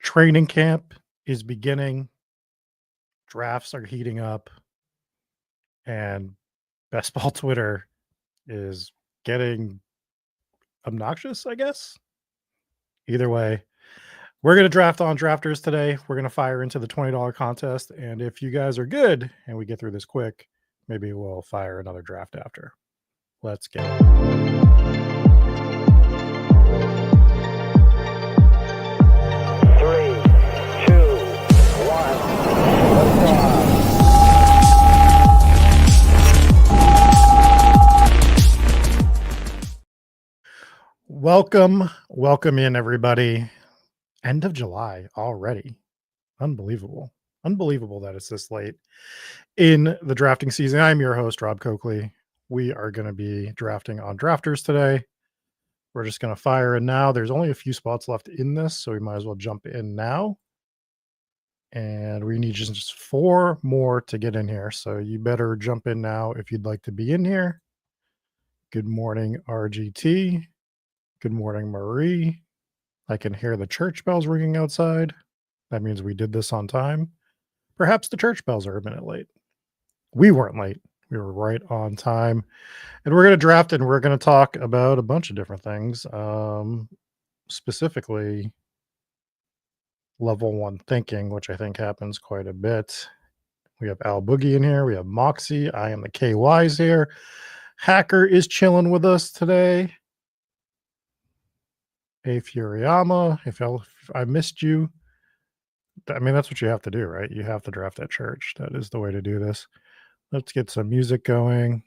Training camp is beginning, drafts are heating up, and best ball Twitter is getting obnoxious, I guess. Either way, we're going to draft on drafters today. We're going to fire into the $20 contest. And if you guys are good and we get through this quick, maybe we'll fire another draft after. Let's get it. 3, 2, 1. Welcome in, everybody. End of July already. Unbelievable that it's this late in the drafting season. I'm your host, Rob Coakley. We are going to be drafting on drafters today. We're just going to fire in now. There's only a few spots left in this, so we might as well jump in now. And we need just 4 more to get in here, so you better jump in now if you'd like to be in here. Good morning, RGT. Good morning, Marie. I can hear the church bells ringing outside. That means we did this on time. Perhaps the church bells are a minute late. We weren't late. We were right on time. And we're going to draft and we're going to talk about a bunch of different things. Specifically, level 1 thinking, which I think happens quite a bit. We have Al Boogie in here. We have Moxie. I am the KYs here. Hacker is chilling with us today. A Furiyama, if I missed you, I mean, that's what you have to do, right? You have to draft at church. That is the way to do this. Let's get some music going.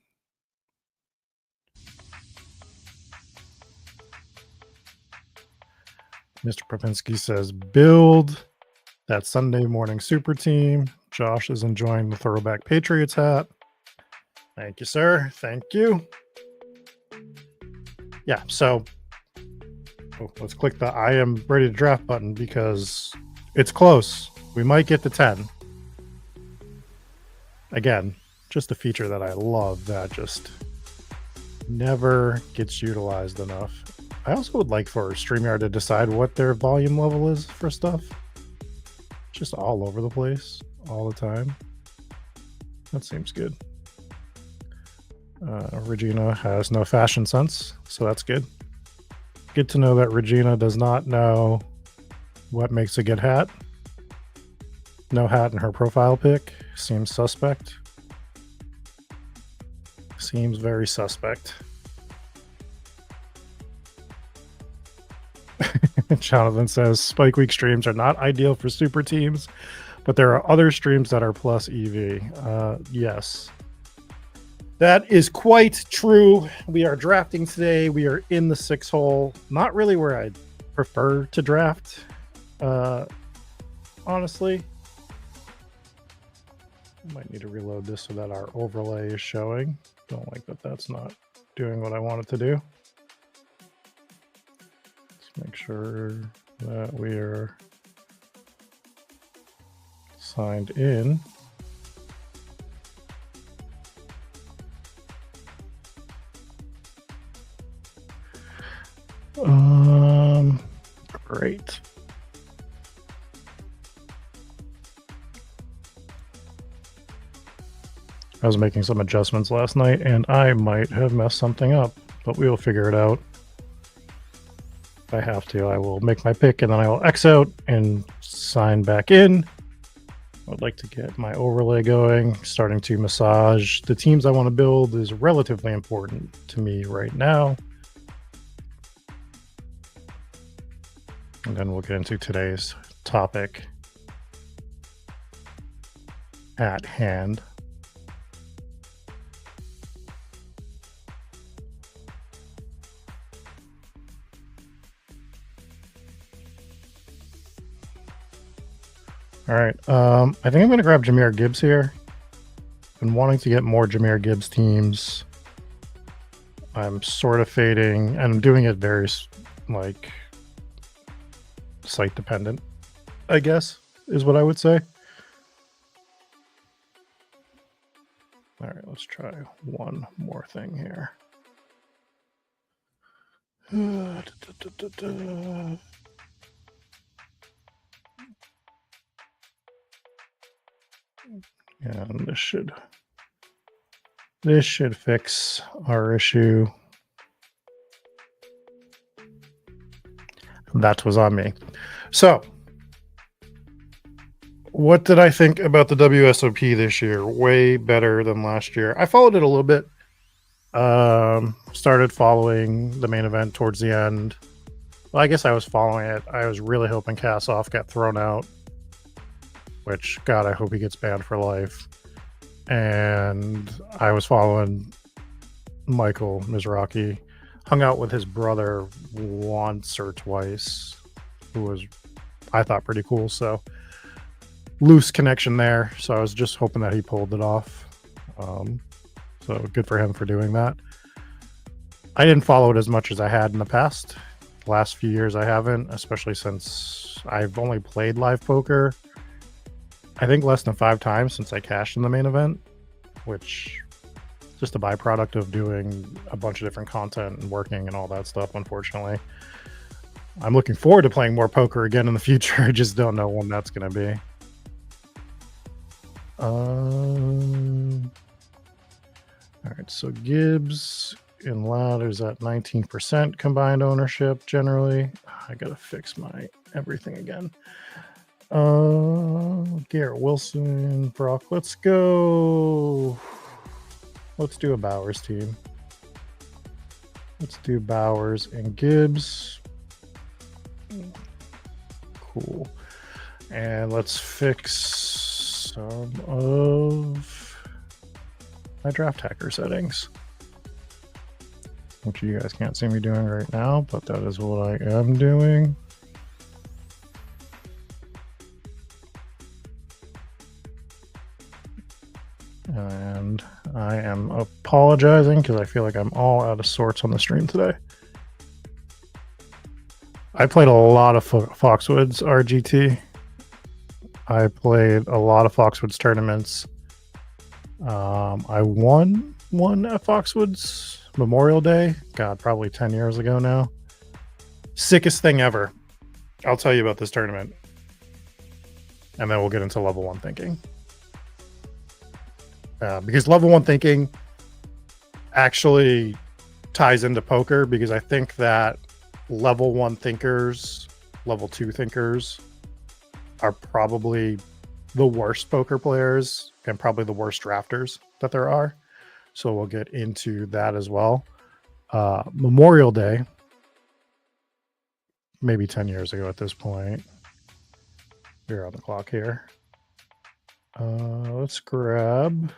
Mr. Propinski says, build that Sunday morning super team. Josh is enjoying the throwback Patriots hat. Thank you, sir. Thank you. Yeah, so let's click the I am ready to draft button because it's close. We might get to 10. Again, just a feature that I love that just never gets utilized enough. I also would like for StreamYard to decide what their volume level is for stuff. Just all over the place, all the time. That seems good. Regina has no fashion sense, so that's good. Good to know that Regina does not know what makes a good hat. No hat in her profile pic. Seems suspect. Seems very suspect. Jonathan says Spike Week streams are not ideal for super teams, but there are other streams that are plus EV. Yes. That is quite true. We are drafting today. We are in the 6 hole. Not really where I prefer to draft, honestly. I might need to reload this so that our overlay is showing. Don't like that that's not doing what I want it to do. Let's make sure that we are signed in. Great. I was making some adjustments last night and I might have messed something up, but we will figure it out. If I have to, I will make my pick and then I will X out and sign back in. I would like to get my overlay going, starting to massage the teams I want to build is relatively important to me right now. And then we'll get into today's topic at hand. All right. I think I'm going to grab Jahmyr Gibbs here. Been wanting to get more Jahmyr Gibbs teams. I'm sort of fading, and I'm doing it very like site dependent, I guess, is what I would say. All right, let's try one more thing here. And this should fix our issue. That was on me. So, what did I think about the WSOP this year? Way better than last year. I followed it a little bit. Started following the main event towards the end. Well, I guess I was following it. I was really hoping Kassoff got thrown out, which, God, I hope he gets banned for life. And I was following Michael Mizrachi. Hung out with his brother once or twice, who was, I thought, pretty cool. So, loose connection there. So I was just hoping that he pulled it off. So good for him for doing that. I didn't follow it as much as I had in the past. The last few years I haven't, especially since I've only played live poker, I think less than 5 times since I cashed in the main event, which is just a byproduct of doing a bunch of different content and working and all that stuff, unfortunately. I'm looking forward to playing more poker again in the future. I just don't know when that's going to be. All right, so Gibbs and Ladders at 19% combined ownership generally. I gotta fix my everything again. Garrett Wilson, Brock. Let's go. Let's do a Bowers team. Let's do Bowers and Gibbs. Cool. And let's fix some of my draft hacker settings, which you guys can't see me doing right now, but that is what I am doing. And I am apologizing because I feel like I'm all out of sorts on the stream today. I played a lot of Foxwoods RGT. I played a lot of Foxwoods tournaments. I won one at Foxwoods Memorial Day. God, probably 10 years ago now. Sickest thing ever. I'll tell you about this tournament. And then we'll get into level 1 thinking. Because level 1 thinking actually ties into poker, because I think that level 1 thinkers, level 2 thinkers are probably the worst poker players and probably the worst drafters that there are. So we'll get into that as well. Memorial Day, maybe 10 years ago at this point. We're on the clock here. Let's grab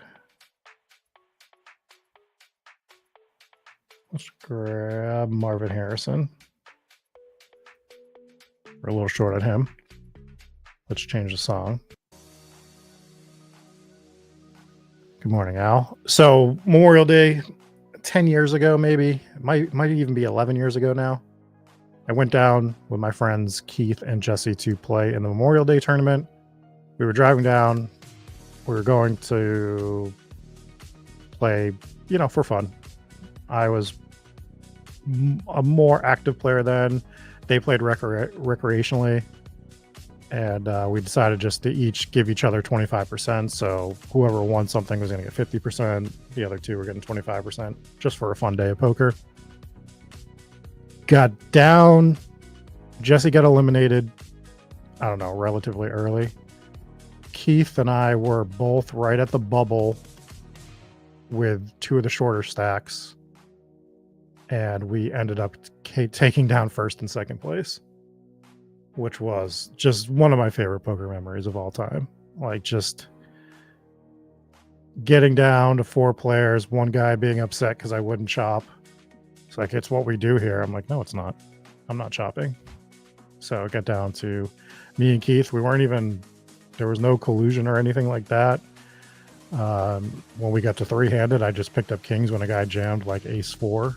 Marvin Harrison. We're a little short on him. Let's change the song. Good morning, Al. So Memorial Day, 10 years ago, maybe, might even be 11 years ago now. I went down with my friends Keith and Jesse to play in the Memorial Day tournament. We were driving down. We were going to play, for fun. I was a more active player then. They played recreationally. And we decided just to each give each other 25%. So whoever won something was going to get 50%. The other two were getting 25%, just for a fun day of poker. Got down. Jesse got eliminated, I don't know, relatively early. Keith and I were both right at the bubble with 2 of the shorter stacks. And we ended up taking down first and second place, which was just one of my favorite poker memories of all time. Like, just getting down to 4 players, one guy being upset because I wouldn't chop. It's like, it's what we do here. I'm like, no, it's not. I'm not chopping. So it got down to me and Keith. There was no collusion or anything like that. When we got to 3-handed, I just picked up kings when a guy jammed like ace 4.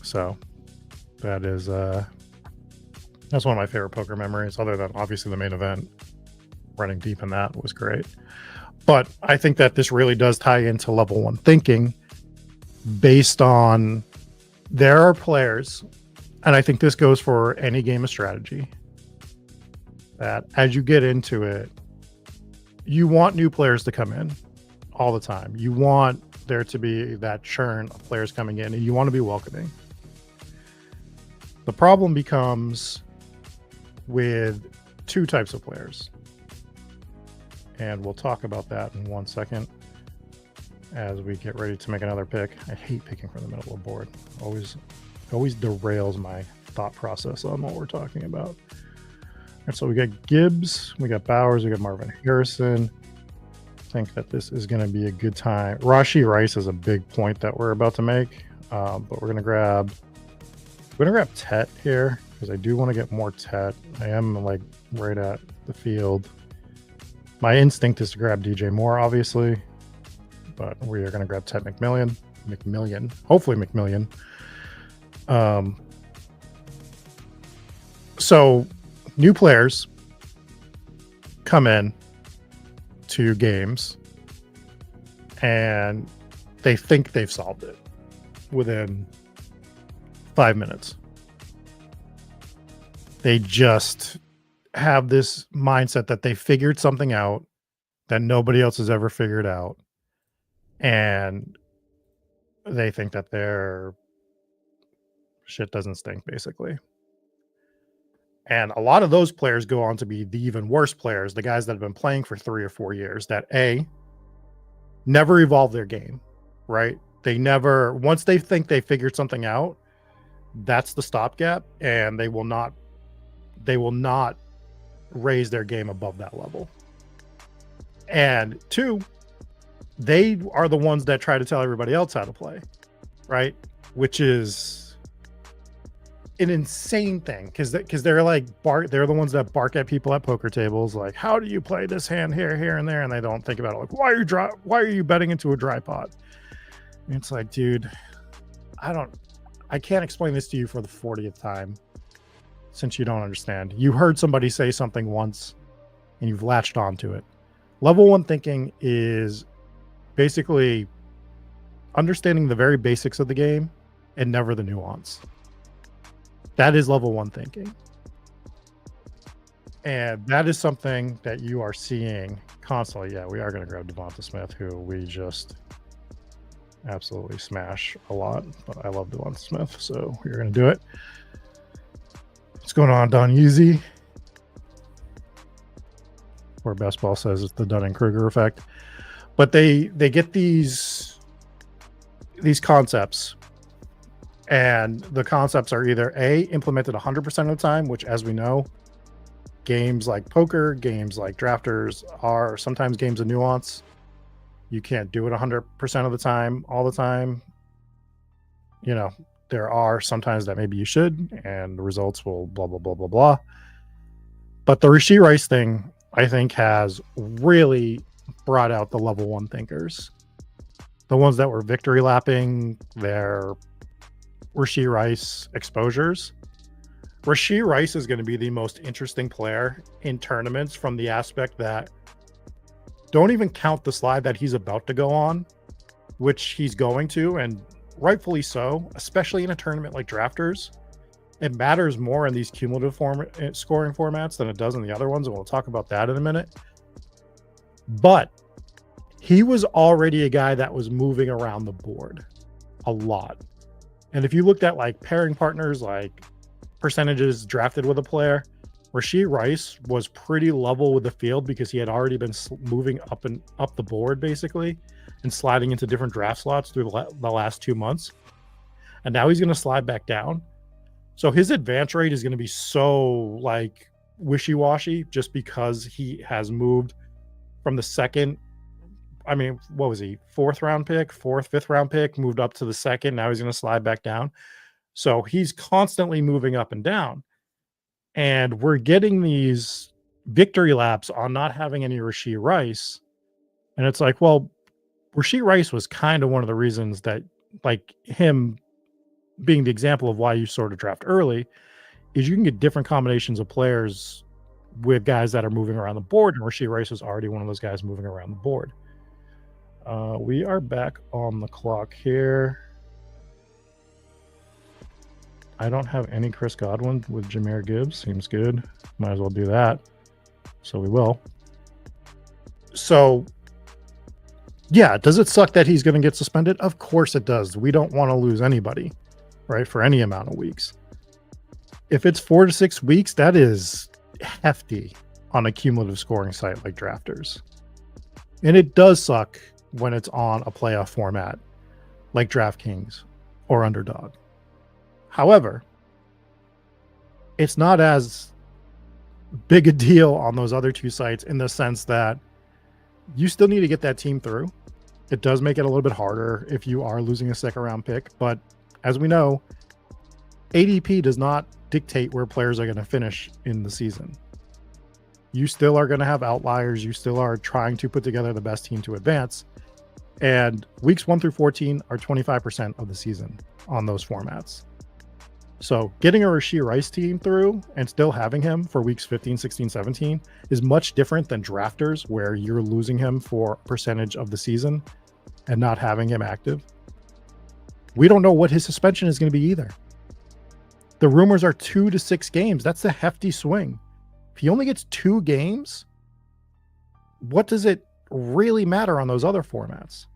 So that's one of my favorite poker memories, other than obviously the main event. Running deep in that was great. But I think that this really does tie into level 1 thinking, based on there are players, and I think this goes for any game of strategy, that as you get into it, you want new players to come in all the time. You want there to be that churn of players coming in, and you want to be welcoming. The problem becomes with two types of players. And we'll talk about that in 1 second as we get ready to make another pick. I hate picking from the middle of the board. Always derails my thought process on what we're talking about. And so we got Gibbs, we got Bowers, we got Marvin Harrison. I think that this is going to be a good time. Rashee Rice is a big point that we're about to make, but we're going to grab Tet here because I do want to get more Tet. I am like right at the field. My instinct is to grab DJ Moore, obviously, but we are going to grab Tet McMillian, hopefully McMillian. So new players come in to games and they think they've solved it within 5 minutes. They just have this mindset that they figured something out that nobody else has ever figured out. And they think that their shit doesn't stink, basically. And a lot of those players go on to be the even worse players, the guys that have been playing for 3 or 4 years that never evolve their game, right? They never, once they think they figured something out, that's the stopgap, and they will not raise their game above that level. And 2, they are the ones that try to tell everybody else how to play, right? Which is an insane thing because they're like they're the ones that bark at people at poker tables like, how do you play this hand here and there, and they don't think about it like, why are you betting into a dry pot? And it's like, dude, I can't explain this to you for the 40th time since you don't understand. You heard somebody say something once and you've latched onto it. Level 1 thinking is basically understanding the very basics of the game and never the nuance. That is level 1 thinking. And that is something that you are seeing constantly. Yeah, we are going to grab Devonta Smith, who we just absolutely smash a lot. But I love Devonta Smith, so we're going to do it. What's going on, Don Yeezy? Where Best Ball says it's the Dunning-Kruger effect. But they get these concepts. And the concepts are either implemented 100% of the time, which, as we know, games like poker, games like drafters are sometimes games of nuance. You can't do it 100% of the time, all the time. You know, there are sometimes that maybe you should, and the results will blah, blah, blah, blah, blah. But the Rashee Rice thing, I think, has really brought out the level 1 thinkers. The ones that were victory lapping their Rashee Rice exposures. Rashee Rice is going to be the most interesting player in tournaments from the aspect that don't even count the slide that he's about to go on, which he's going to, and rightfully so, especially in a tournament like drafters. It matters more in these cumulative scoring formats than it does in the other ones, and we'll talk about that in a minute. But he was already a guy that was moving around the board a lot. And if you looked at like pairing partners, like percentages drafted with a player, Rashee Rice was pretty level with the field because he had already been moving up the board basically and sliding into different draft slots through the last 2 months. And now he's going to slide back down. So his advance rate is going to be so like wishy-washy just because he has moved from the second. I mean, what was he? 4th round pick, 4th, 5th round pick, moved up to the second. Now he's going to slide back down. So he's constantly moving up and down. And we're getting these victory laps on not having any Rashee Rice. And it's like, well, Rashee Rice was kind of one of the reasons that, like, him being the example of why you sort of draft early is you can get different combinations of players with guys that are moving around the board. And Rashee Rice was already one of those guys moving around the board. We are back on the clock here. I don't have any Chris Godwin with Jahmyr Gibbs. Seems good. Might as well do that. So we will. So, yeah, does it suck that he's going to get suspended? Of course it does. We don't want to lose anybody, right, for any amount of weeks. If it's 4 to 6 weeks, that is hefty on a cumulative scoring site like Drafters. And it does suck when it's on a playoff format like DraftKings or Underdog. However, it's not as big a deal on those other two sites in the sense that you still need to get that team through. It does make it a little bit harder if you are losing a second round pick, but as we know, ADP does not dictate where players are going to finish in the season. You still are going to have outliers. You still are trying to put together the best team to advance. And weeks 1 through 14 are 25% of the season on those formats. So getting a Rashee Rice team through and still having him for weeks 15, 16, 17 is much different than Drafters, where you're losing him for a percentage of the season and not having him active. We don't know what his suspension is going to be either. The rumors are 2 to 6 games. That's a hefty swing. If he only gets 2 games, what does it really matter on those other formats?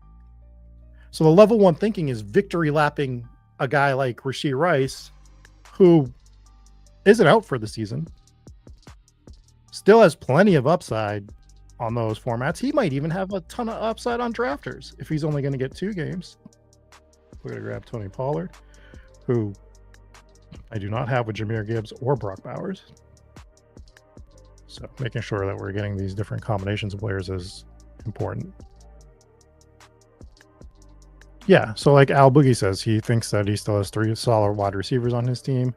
So the level one thinking is victory lapping a guy like Rashee Rice, who isn't out for the season, still has plenty of upside on those formats. He might even have a ton of upside on Drafters if he's only going to get 2 games. We're going to grab Tony Pollard, who I do not have with Jahmyr Gibbs or Brock Bowers. So making sure that we're getting these different combinations of players is important. Yeah, so like Al Boogie says, he thinks that he still has 3 solid wide receivers on his team.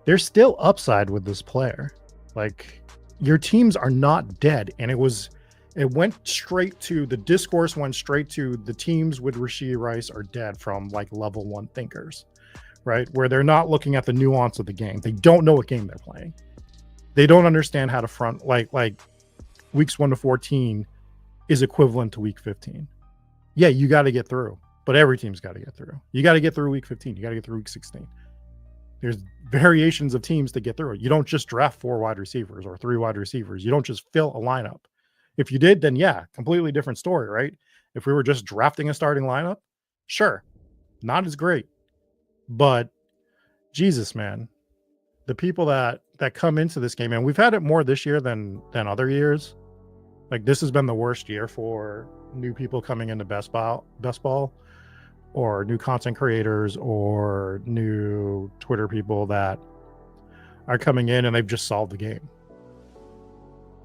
There's still upside with this player. Like, your teams are not dead. And it went straight to, the discourse went straight to the teams with Rashee Rice are dead from like level one thinkers, right? Where they're not looking at the nuance of the game. They don't know what game they're playing. They don't understand how to front, like weeks 1 to 14 is equivalent to week 15. Yeah, you got to get through, but every team's got to get through. You got to get through week 15. You got to get through week 16. There's variations of teams to get through. You don't just draft 4 wide receivers or 3 wide receivers. You don't just fill a lineup. If you did, then yeah, completely different story, right? If we were just drafting a starting lineup, sure, not as great. But Jesus, man, the people that come into this game, and we've had it more this year than other years. Like, this has been the worst year for new people coming into best ball, or new content creators, or new Twitter people that are coming in and they've just solved the game.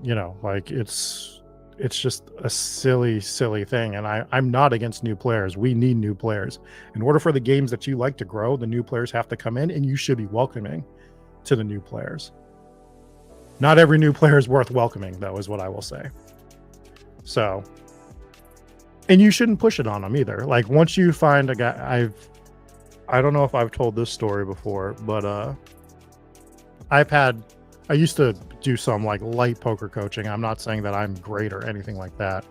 You know, like it's just a silly thing. And I'm not against new players. We need new players. In order for the games that you like to grow, the new players have to come in, and you should be welcoming to the new players. Not every new player is worth welcoming, though, is what I will say. So, and you shouldn't push it on them either. Like, once you find a guy, I don't know if I've told this story before, but I used to do some like light poker coaching. I'm not saying that I'm great or anything like that.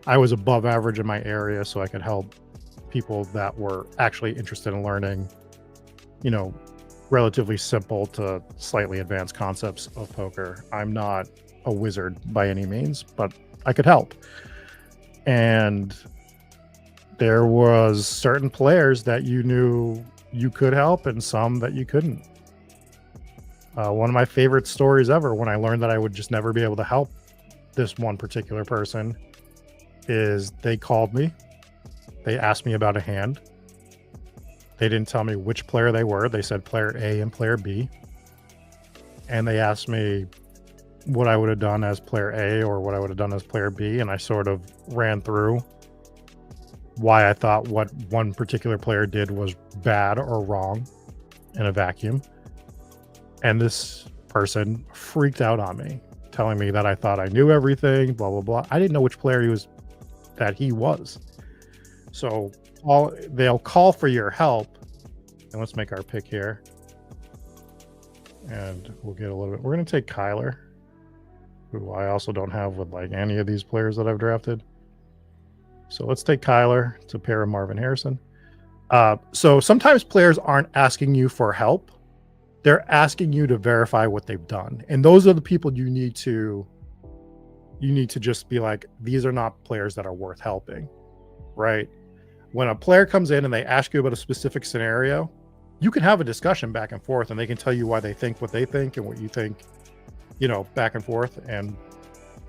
I was above average in my area, so I could help people that were actually interested in learning, you know, relatively simple to slightly advanced concepts of poker. I'm not a wizard by any means, but I could help. And there was certain players that you knew you could help and some that you couldn't. One of my favorite stories ever, when I learned that I would just never be able to help this one particular person, is they called me. They asked me about a hand. They didn't tell me which player they were. They said player A and player B. And they asked me what I would have done as player A or what I would have done as player B. And I sort of ran through why I thought what one particular player did was bad or wrong in a vacuum. And this person freaked out on me, telling me that I thought I knew everything, blah, blah, blah. I didn't know which player he was. So they'll call for your help. And let's make our pick here. And we'll get a little bit. We're going to take Kyler, who I also don't have with like any of these players that I've drafted. So let's take Kyler to pair with Marvin Harrison. So sometimes players aren't asking you for help. They're asking you to verify what they've done. And those are the people you need to You need to just be like, these are not players that are worth helping, right? When a player comes in and they ask you about a specific scenario, you can have a discussion back and forth, and they can tell you why they think what they think and what you think, back and forth, and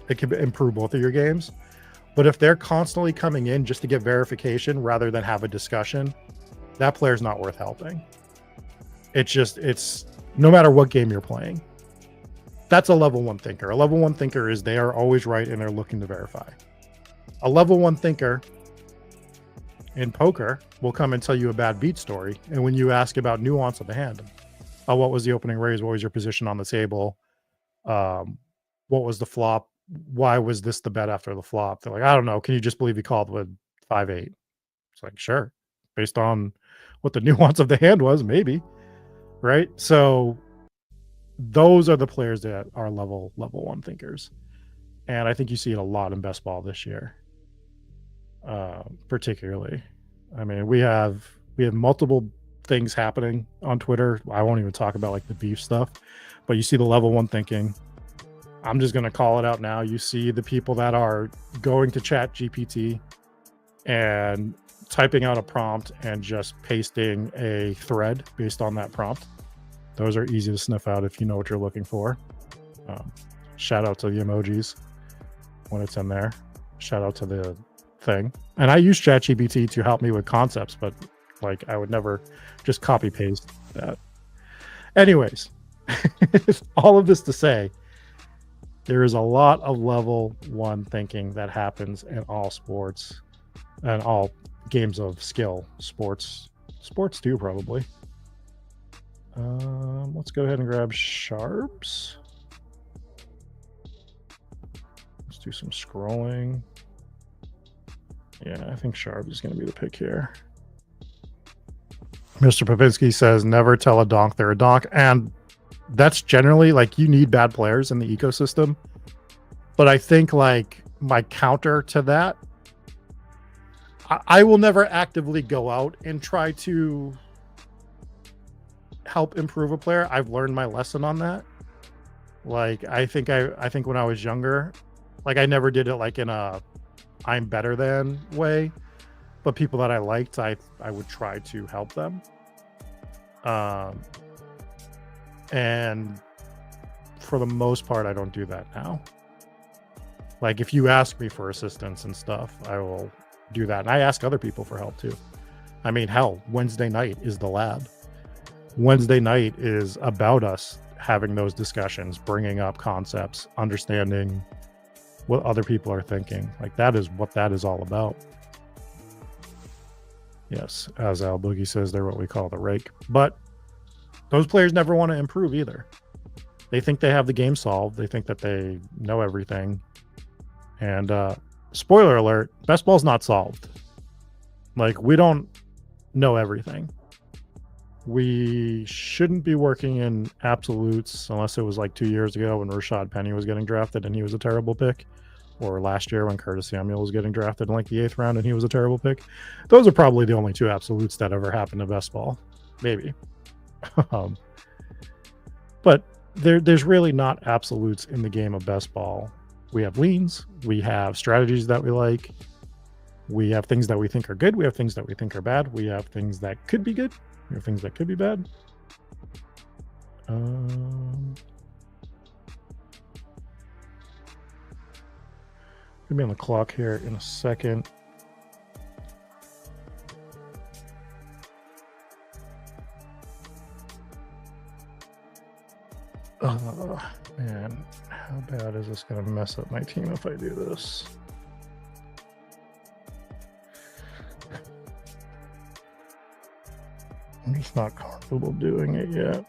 it can improve both of your games. But if they're constantly coming in just to get verification rather than have a discussion, that player's not worth helping. It's no matter what game you're playing. That's a level 1 thinker. A level 1 thinker is they are always right and they're looking to verify. A level 1 thinker in poker will come and tell you a bad beat story. And when you ask about nuance of the hand, what was the opening raise? What was your position on the table? What was the flop? Why was this the bet after the flop? They're like, I don't know. Can you just believe he called with 5-8? It's like, sure. Based on what the nuance of the hand was, maybe. Right? So those are the players that are level 1 thinkers. And I think you see it a lot in best ball this year. Particularly. I mean, we have multiple things happening on Twitter. I won't even talk about like the beef stuff, but you see the level 1 thinking. I'm just going to call it out now. You see the people that are going to Chat GPT and typing out a prompt and just pasting a thread based on that prompt. Those are easy to sniff out if you know what you're looking for. Shout out to the emojis when it's in there. Shout out to the thing. And I use ChatGPT to help me with concepts, but like I would never just copy paste that. Anyways, all of this to say, there is a lot of level 1 thinking that happens in all sports and all games of skill. Sports too, probably. Let's go ahead and grab Sharps. Let's do some scrolling. Yeah, I think Sharp is going to be the pick here. Mr. Pavinsky says, never tell a donk they're a donk. And that's generally like, you need bad players in the ecosystem. But I think like my counter to that, I will never actively go out and try to help improve a player. I've learned my lesson on that. Like, I think when I was younger, like I never did it like in a I'm better than way, but people that I liked, I would try to help them. And for the most part, I don't do that now. Like if you ask me for assistance and stuff, I will do that. And I ask other people for help too. I mean, hell, Wednesday night is the lab. Wednesday night is about us having those discussions, bringing up concepts, understanding what other people are thinking. Like that is what that is all about. Yes, as Al Boogie says, they're what we call the rake. But those players never want to improve either. They think they have the game solved. They think that they know everything. And spoiler alert, best ball's not solved. Like, we don't know everything. We shouldn't be working in absolutes unless it was like 2 years ago when Rashad Penny was getting drafted and he was a terrible pick. Or last year when Curtis Samuel was getting drafted in like the 8th round and he was a terrible pick. Those are probably the only two absolutes that ever happened to best ball. Maybe. But there's really not absolutes in the game of best ball. We have leans. We have strategies that we like. We have things that we think are good. We have things that we think are bad. We have things that could be good. We have things that could be bad. Gonna be on the clock here in a second. Oh man, how bad is this gonna mess up my team if I do this? I'm just not comfortable doing it yet.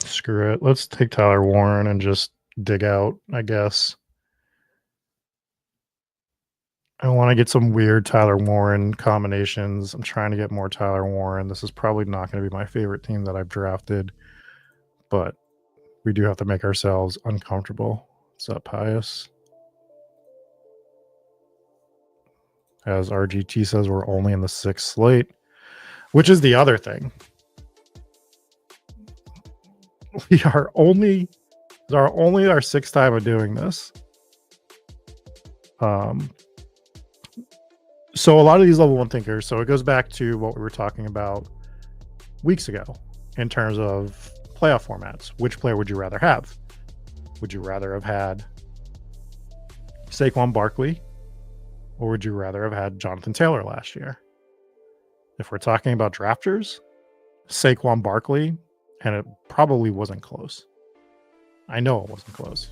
Screw it. Let's take Tyler Warren and just dig out, I guess. I want to get some weird Tyler Warren combinations. I'm trying to get more Tyler Warren. This is probably not going to be my favorite team that I've drafted, but we do have to make ourselves uncomfortable. What's up, Pius? As RGT says, we're only in the 6th slate, which is the other thing. we are only our sixth time of doing this. So a lot of these level one thinkers, so it goes back to what we were talking about weeks ago in terms of playoff formats. Which player would you rather have? Would you rather have had Saquon Barkley, or would you rather have had Jonathan Taylor last year? If we're talking about drafters, Saquon Barkley, and it probably wasn't close. I know it wasn't close.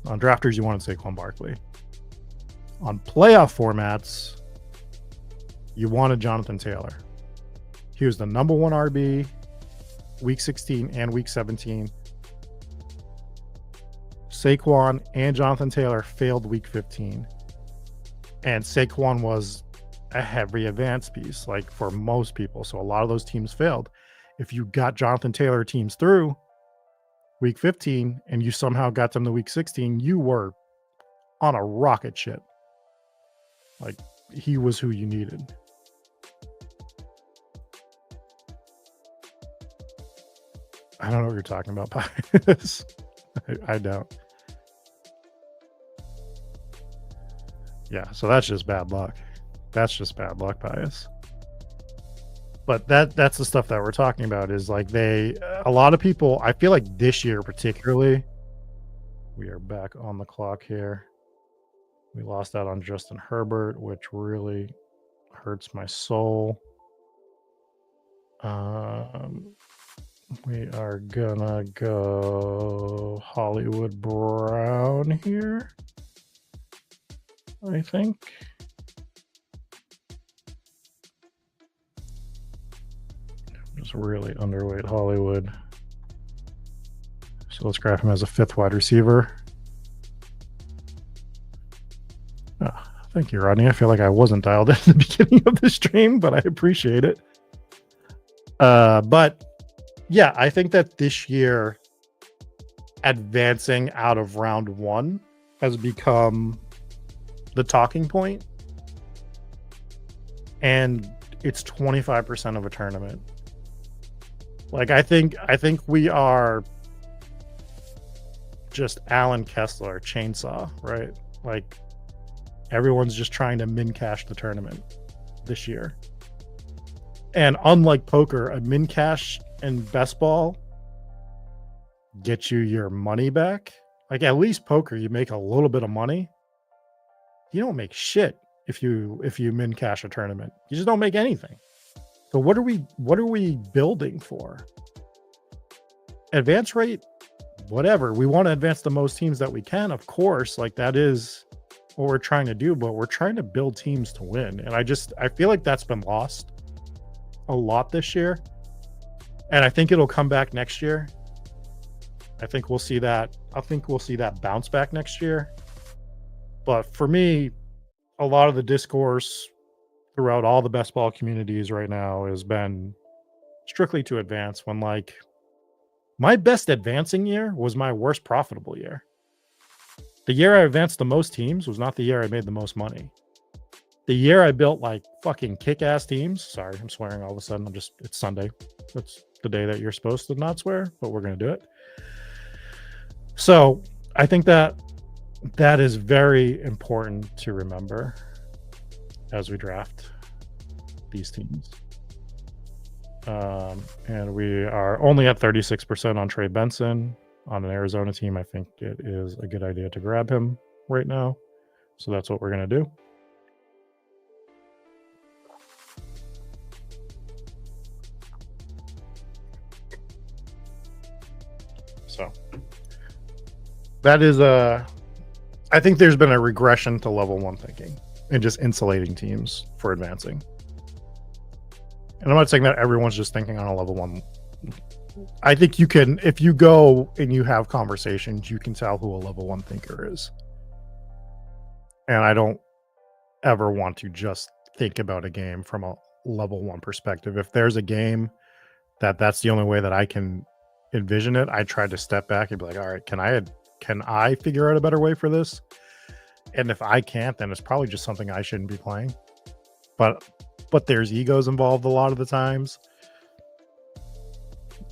On drafters, you wanted Saquon Barkley. On playoff formats, you wanted Jonathan Taylor. He was the number one RB week 16 and week 17. Saquon and Jonathan Taylor failed week 15. And Saquon was a heavy advance piece, like for most people. So a lot of those teams failed. If you got Jonathan Taylor teams through week 15 and you somehow got them to week 16, you were on a rocket ship. Like, he was who you needed. I don't know what you're talking about, Pius. I don't. Yeah, so that's just bad luck. That's just bad luck, Pius. But that's the stuff that we're talking about, is like a lot of people, I feel like this year particularly, we are back on the clock here. We lost out on Justin Herbert, which really hurts my soul. We are gonna go Hollywood Brown here, I think. Just really underweight Hollywood. So let's grab him as a fifth wide receiver. Thank you, Rodney. I feel like I wasn't dialed in at the beginning of the stream, but I appreciate it. But yeah, I think that this year, advancing out of round one has become the talking point. And it's 25% of a tournament. Like, I think we are just Alan Kessler chainsaw, right? Like, everyone's just trying to min cash the tournament this year. And unlike poker, a min cash in best ball gets you your money back. Like, at least poker, you make a little bit of money. You don't make shit if you min cash a tournament. You just don't make anything. So what are we building for? Advance rate, whatever. We want to advance the most teams that we can, of course. Like, that is what we're trying to do, but we're trying to build teams to win. And I feel like that's been lost a lot this year. And I think it'll come back next year. I think we'll see that bounce back next year. But for me, a lot of the discourse throughout all the best ball communities right now has been strictly to advance, when, like, my best advancing year was my worst profitable year. The year I advanced the most teams was not the year I made the most money. The year I built like fucking kick-ass teams. Sorry, I'm swearing all of a sudden. It's Sunday. That's the day that you're supposed to not swear, but we're going to do it. So I think that is very important to remember as we draft these teams. And we are only at 36% on Trey Benson. On an Arizona team, I think it is a good idea to grab him right now. So that's what we're going to do. So that is I think there's been a regression to level one thinking and just insulating teams for advancing. And I'm not saying that everyone's just thinking on a level one. I think you can, if you go and you have conversations, you can tell who a level one thinker is. And I don't ever want to just think about a game from a level one perspective. If there's a game that's the only way that I can envision it, I try to step back and be like, all right, can I figure out a better way for this? And if I can't, then it's probably just something I shouldn't be playing. But there's egos involved a lot of the times.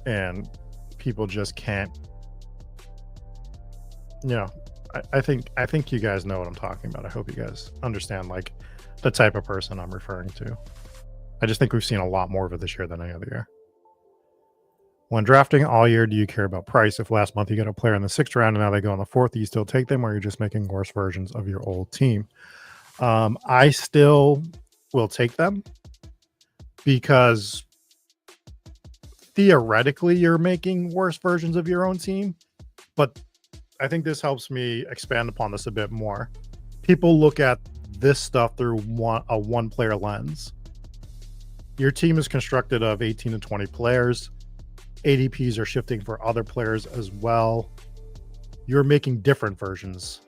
And people just can't, you know, I think you guys know what I'm talking about. I hope you guys understand like the type of person I'm referring to. I just think we've seen a lot more of it this year than any other year. When drafting all year, do you care about price? If last month you got a player in the 6th round and now they go in the 4th, do you still take them, or you're just making worse versions of your old team? I still will take them because theoretically you're making worse versions of your own team, but I think this helps me expand upon this a bit more. People look at this stuff through a one player lens. Your team is constructed of 18 to 20 players. ADPs are shifting for other players as well. You're making different versions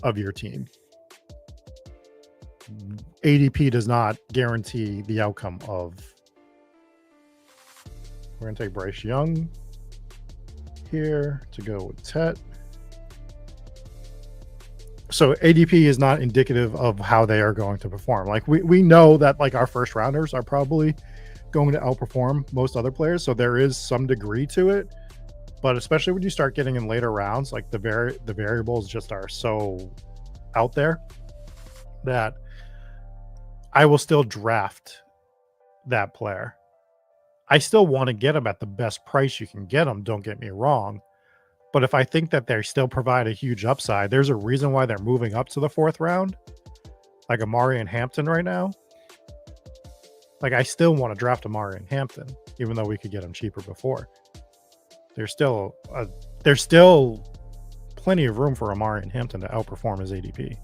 of your team. ADP does not guarantee the outcome of. We're going to take Bryce Young here to go with Tet. So ADP is not indicative of how they are going to perform. Like we know that like our first rounders are probably going to outperform most other players. So there is some degree to it, but especially when you start getting in later rounds, like the variables just are so out there that I will still draft that player. I still want to get them at the best price you can get them. Don't get me wrong. But if I think that they still provide a huge upside, there's a reason why they're moving up to the 4th round, like Amari and Hampton right now. Like I still want to draft Amari and Hampton, even though we could get them cheaper before. There's still plenty of room for Amari and Hampton to outperform his ADP.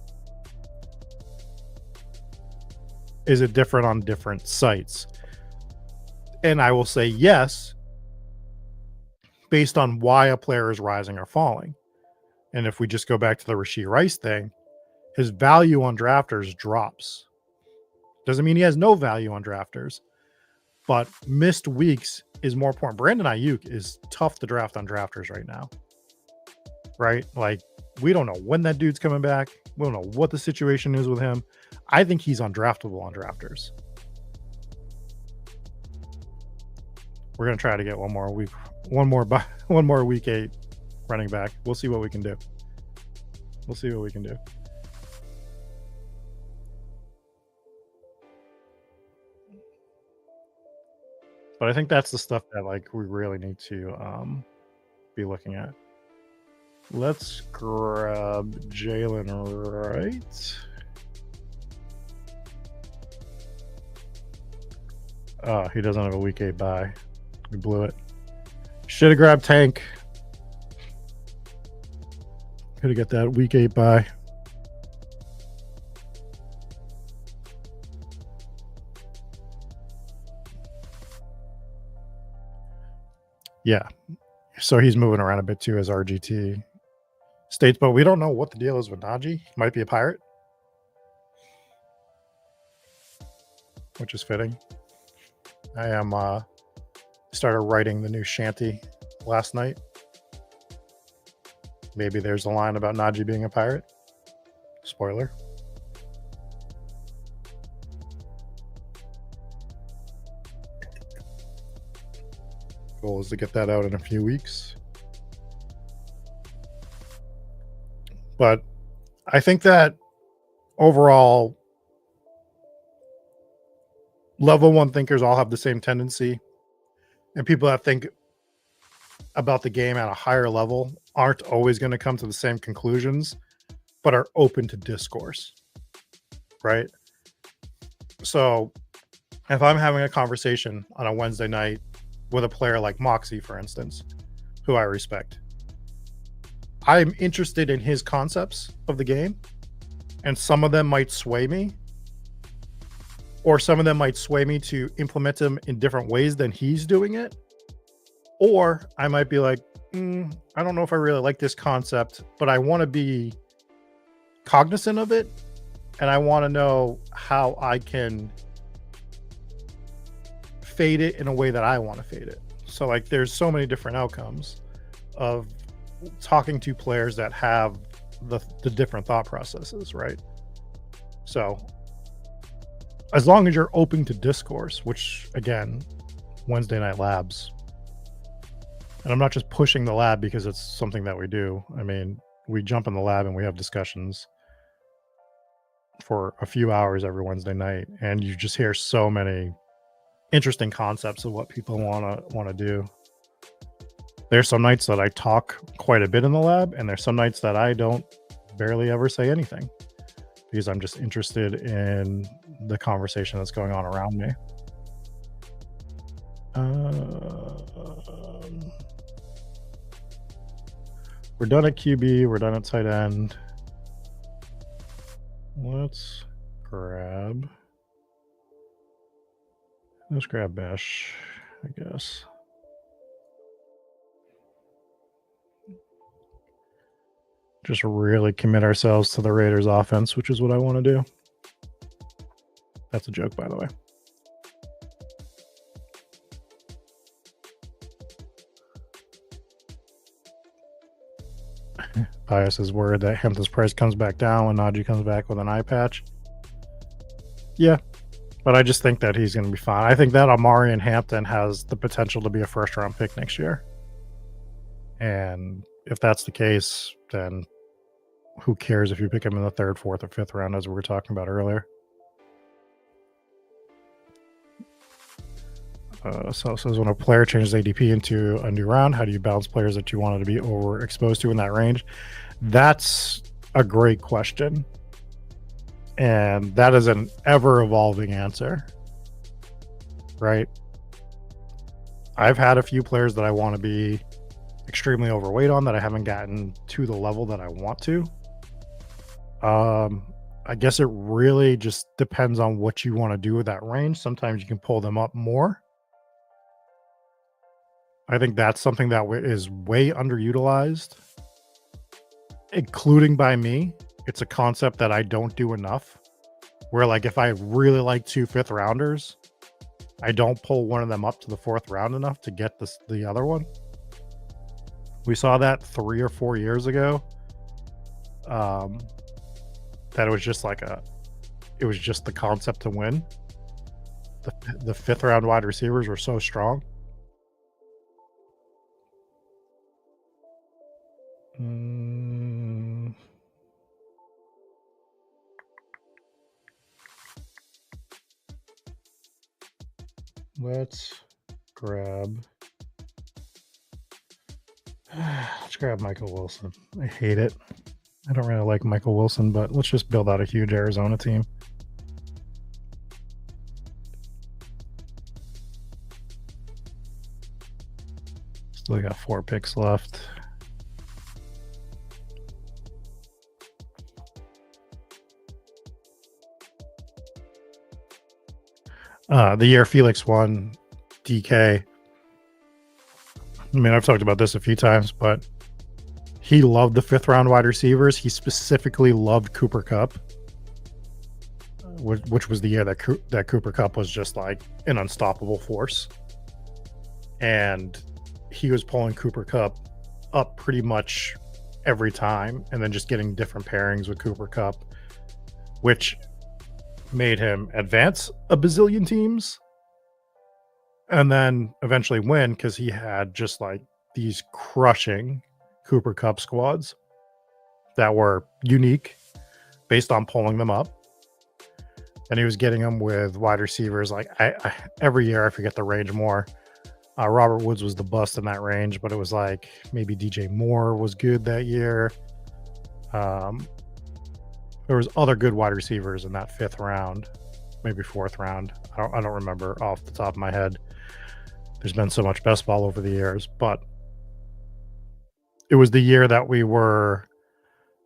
Is it different on different sites? And I will say yes, based on why a player is rising or falling. And if we just go back to the Rashee Rice thing, his value on drafters drops. Doesn't mean he has no value on drafters, but missed weeks is more important. Brandon Ayuk is tough to draft on drafters right now, right? Like we don't know when that dude's coming back. We don't know what the situation is with him. I think he's undraftable on drafters. We're going to try to get one more week 8 running back. We'll see what we can do. But I think that's the stuff that like we really need to be looking at. Let's grab Jalen Wright. Oh, he doesn't have a week 8 bye. We blew it. Should have grabbed Tank. Could have got that week 8 bye. Yeah. So he's moving around a bit too as RGT states, but we don't know what the deal is with Najee. He might be a pirate, which is fitting. I am started writing the new shanty last night. Maybe there's a line about Najee being a pirate. Spoiler. Goal is to get that out in a few weeks. But I think that overall, level 1 thinkers all have the same tendency. And people that think about the game at a higher level aren't always going to come to the same conclusions, but are open to discourse. Right? So if I'm having a conversation on a Wednesday night with a player like Moxie, for instance, who I respect, I'm interested in his concepts of the game, and some of them might sway me, or some of them might sway me to implement them in different ways than he's doing it. Or I might be like, I don't know if I really like this concept, but I want to be cognizant of it, and I want to know how I can fade it in a way that I want to fade it. So like there's so many different outcomes of talking to players that have the different thought processes, right? So as long as you're open to discourse, which again, Wednesday Night Labs, And I'm not just pushing the lab because it's something that we do. I mean, we jump in the lab and we have discussions for a few hours every Wednesday night, and you just hear so many interesting concepts of what people want to do. There's some nights that I talk quite a bit in the lab, and there's some nights that I don't barely ever say anything because I'm just interested in the conversation that's going on around me. We're done at QB. We're done at tight end. Let's grab Mesh, I guess. Just really commit ourselves to the Raiders offense, which is what I want to do. That's a joke, by the way. Pius's word that Hampton's price comes back down when Najee comes back with an eye patch. Yeah, but I just think that he's going to be fine. I think that Amari and Hampton has the potential to be a first-round pick next year. And if that's the case, then who cares if you pick him in the 3rd, 4th, or 5th round, as we were talking about earlier. So it says when a player changes ADP into a new round, how do you balance players that you wanted to be overexposed to in that range? That's a great question. And that is an ever-evolving answer, right? I've had a few players that I want to be extremely overweight on that I haven't gotten to the level that I want to. I guess it really just depends on what you want to do with that range. Sometimes you can pull them up more. I think that's something that is way underutilized, including by me. It's a concept that I don't do enough, where like if I really like 2 5th rounders, I don't pull one of them up to the 4th round enough to get the other one. We saw that 3 or 4 years ago. That it was just it was just the concept to win. The 5th round wide receivers were so strong. Let's grab Michael Wilson. I hate it. I don't really like Michael Wilson, but let's just build out a huge Arizona team. Still got 4 picks left. The year Felix won, DK. I mean, I've talked about this a few times, but he loved the 5th round wide receivers. He specifically loved Cooper Kupp, which was the year that Cooper Kupp was just like an unstoppable force. And he was pulling Cooper Kupp up pretty much every time and then just getting different pairings with Cooper Kupp, which made him advance a bazillion teams and then eventually win because he had just like these crushing Cooper Kupp squads that were unique based on pulling them up. And he was getting them with wide receivers. Like I every year, I forget the range more. Robert Woods was the bust in that range, but it was like maybe DJ Moore was good that year. There was other good wide receivers in that 5th round, maybe 4th round. I don't remember off the top of my head. There's been so much best ball over the years, but it was the year that we were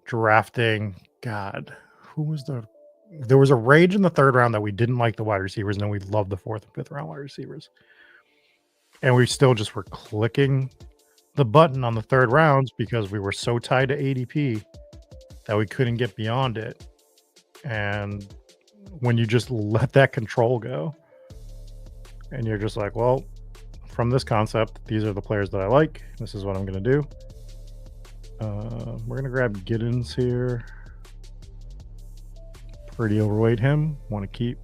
drafting. God, there was a range in the 3rd round that we didn't like the wide receivers, and then we loved the 4th and 5th round wide receivers. And we still just were clicking the button on the 3rd rounds because we were so tied to ADP that we couldn't get beyond it. And when you just let that control go and you're just like, well, from this concept, these are the players that I like. This is what I'm going to do. We're going to grab Giddens here. Pretty overweight him. Want to keep.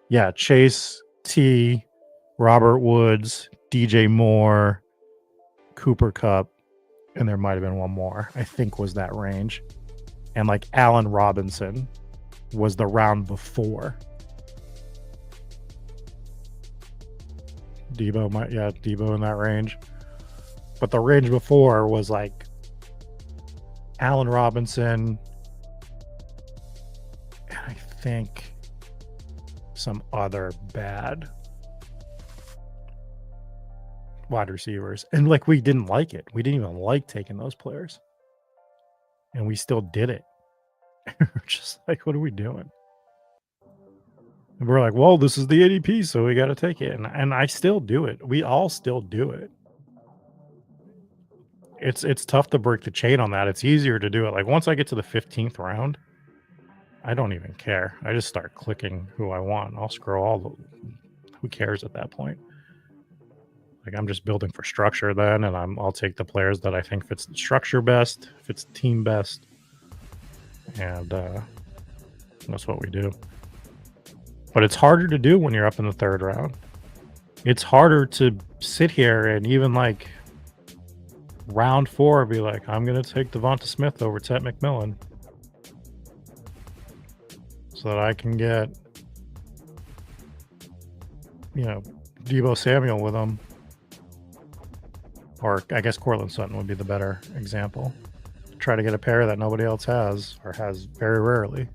Yeah, Chase, T, Robert Woods, DJ Moore, Cooper Kupp, and there might have been one more, I think was that range. And like Allen Robinson was the round before. Debo in that range. But the range before was like Allen Robinson, and I think some other bad wide receivers. And like, we didn't like it. We didn't even like taking those players. And we still did it. We're just like, what are we doing? And we're like, well, this is the ADP, so we got to take it. And I still do it. We all still do it. It's tough to break the chain on that. It's easier to do it. Like, once I get to the 15th round, I don't even care. I just start clicking who I want. I'll scroll who cares at that point? Like, I'm just building for structure then, and I'll take the players that I think fits the structure best, fits the team best. And that's what we do. But it's harder to do when you're up in the third round. It's harder to sit here and even like round 4 be like, I'm going to take Devonta Smith over Ted McMillan so that I can get, Deebo Samuel with him. Or I guess Cortland Sutton would be the better example. Try to get a pair that nobody else has, or has very rarely.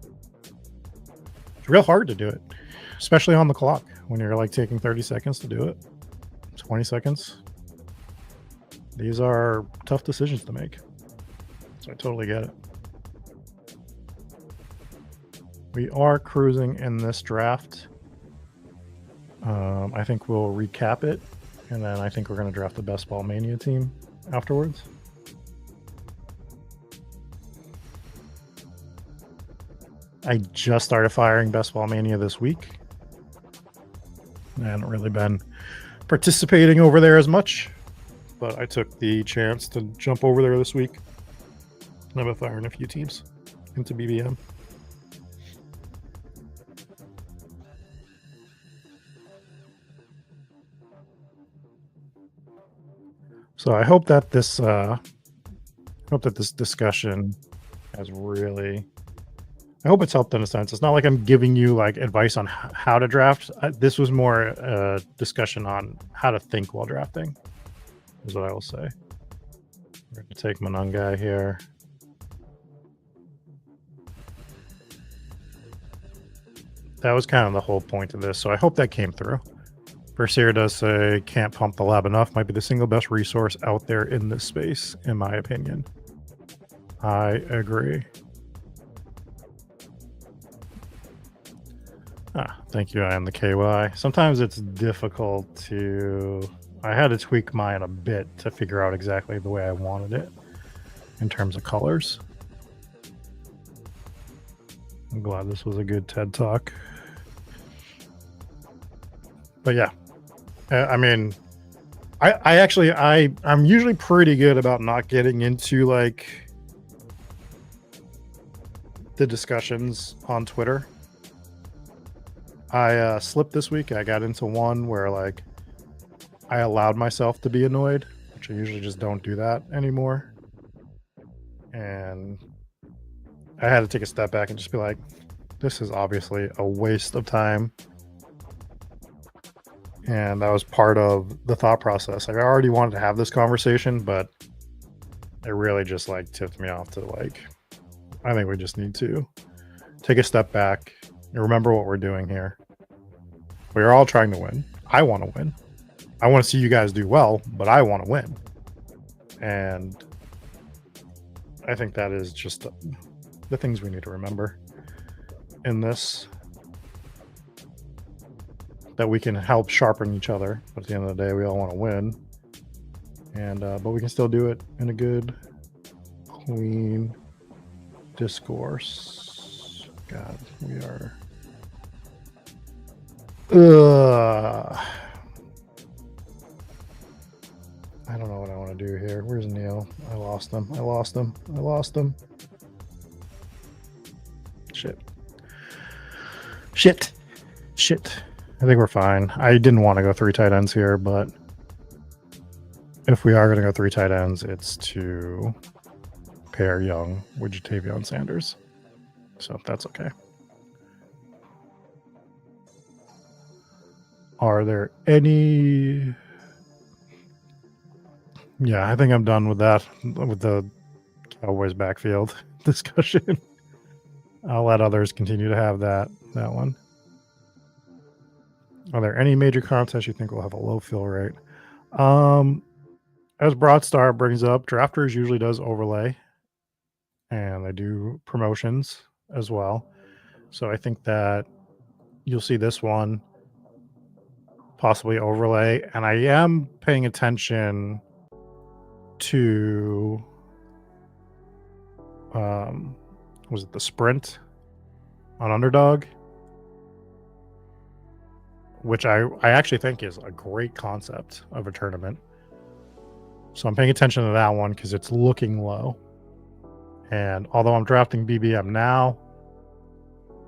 It's real hard to do it, especially on the clock when you're like taking 30 seconds to do it, 20 seconds. These are tough decisions to make. So I totally get it. We are cruising in this draft. I think we'll recap it, and then I think we're going to draft the Best Ball Mania team afterwards. I just started firing Best Ball Mania this week. I hadn't really been participating over there as much, but I took the chance to jump over there this week. And I've been firing a few teams into BBM. So I hope that this discussion has really, I hope it's helped in a sense. It's not like I'm giving you like advice on how to draft. This was more a discussion on how to think while drafting, is what I will say. We're going to take Monungai here. That was kind of the whole point of this, so I hope that came through. Bersier does say, can't pump the lab enough. Might be the single best resource out there in this space, in my opinion. I agree. Thank you, I am the KY. Sometimes it's difficult to... I had to tweak mine a bit to figure out exactly the way I wanted it in terms of colors. I'm glad this was a good TED Talk. But yeah, I mean, I'm usually pretty good about not getting into like the discussions on Twitter. I slipped this week. I got into one where like I allowed myself to be annoyed, which I usually just don't do that anymore. And I had to take a step back and just be like, this is obviously a waste of time. And that was part of the thought process. Like, I already wanted to have this conversation, but it really just like tipped me off to like, I think we just need to take a step back and remember what we're doing here. We are all trying to win. I want to win. I want to see you guys do well, but I want to win. And I think that is just the things we need to remember in this. That we can help sharpen each other. But at the end of the day, we all want to win. And but we can still do it in a good, clean discourse. God, we are... I don't know what I want to do here. Where's Neil? I lost him. Shit. I think we're fine. I didn't want to go 3 tight ends here, but if we are going to go 3 tight ends, it's to pair Young with Jatavion Sanders. So that's okay. Are there any... Yeah, I think I'm done with that, with the Cowboys backfield discussion. I'll let others continue to have that one. Are there any major contests you think will have a low fill rate? As Broadstar brings up, Drafters usually does overlay, and they do promotions as well. So I think that you'll see this one possibly overlay, and I am paying attention to was it the sprint on Underdog, which I actually think is a great concept of a tournament. So I'm paying attention to that one because it's looking low. And although I'm drafting BBM now,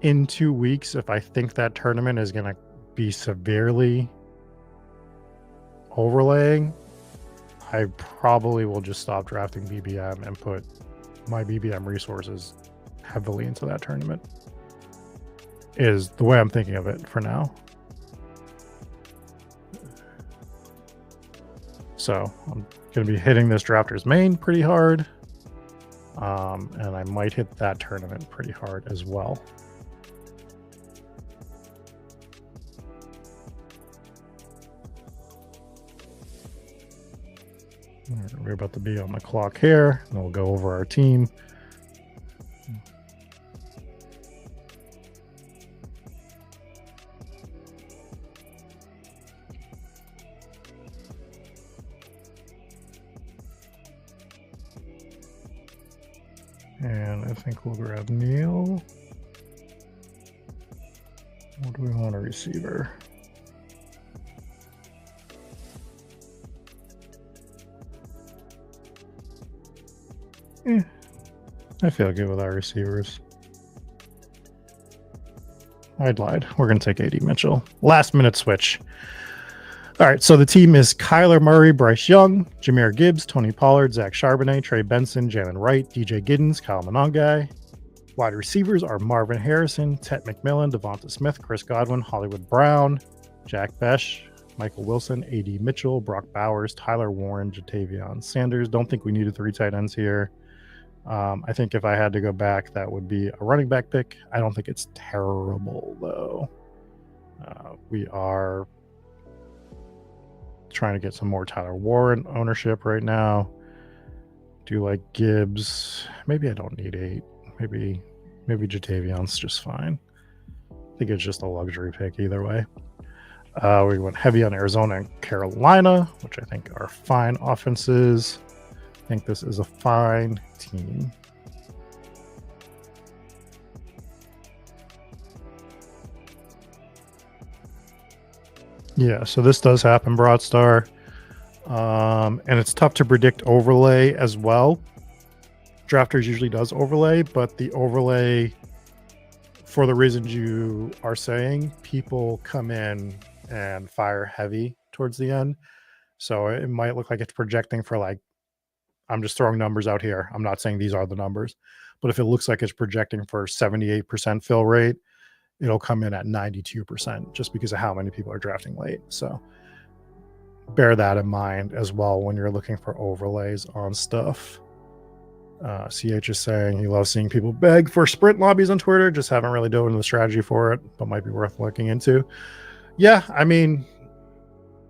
in 2 weeks, if I think that tournament is going to be severely overlaying, I probably will just stop drafting BBM and put my BBM resources heavily into that tournament, is the way I'm thinking of it for now. So I'm going to be hitting this Drafters main pretty hard. And I might hit that tournament pretty hard as well. We're about to be on the clock here, and we'll go over our team. And I think we'll grab Neil. What do we want a receiver? I feel good with our receivers. I lied. We're going to take AD Mitchell. Last minute switch. All right, so the team is Kyler Murray, Bryce Young, Jahmyr Gibbs, Tony Pollard, Zach Charbonnet, Trey Benson, Jalen Wright, DJ Giddens, Kyle Monangai. Wide receivers are Marvin Harrison, Tet McMillan, Devonta Smith, Chris Godwin, Hollywood Brown, Jack Besh, Michael Wilson, AD Mitchell, Brock Bowers, Tyler Warren, Jatavion Sanders. Don't think we needed 3 tight ends here. I think if I had to go back, that would be a running back pick. I don't think it's terrible, though. We are trying to get some more Tyler Warren ownership right now. Do like Gibbs. Maybe I don't need 8. Maybe Jatavion's just fine. I think it's just a luxury pick either way. We went heavy on Arizona and Carolina, which I think are fine offenses. I think this is a fine team. Yeah, so this does happen, Broadstar. And it's tough to predict overlay as well. Drafters usually does overlay, but the overlay, for the reasons you are saying, people come in and fire heavy towards the end. So it might look like it's projecting for, like, I'm just throwing numbers out here. I'm not saying these are the numbers, but if it looks like it's projecting for 78% fill rate, it'll come in at 92% just because of how many people are drafting late. So bear that in mind as well when you're looking for overlays on stuff. CH is saying he loves seeing people beg for sprint lobbies on Twitter. Just haven't really dove into the strategy for it, but might be worth looking into. Yeah, I mean,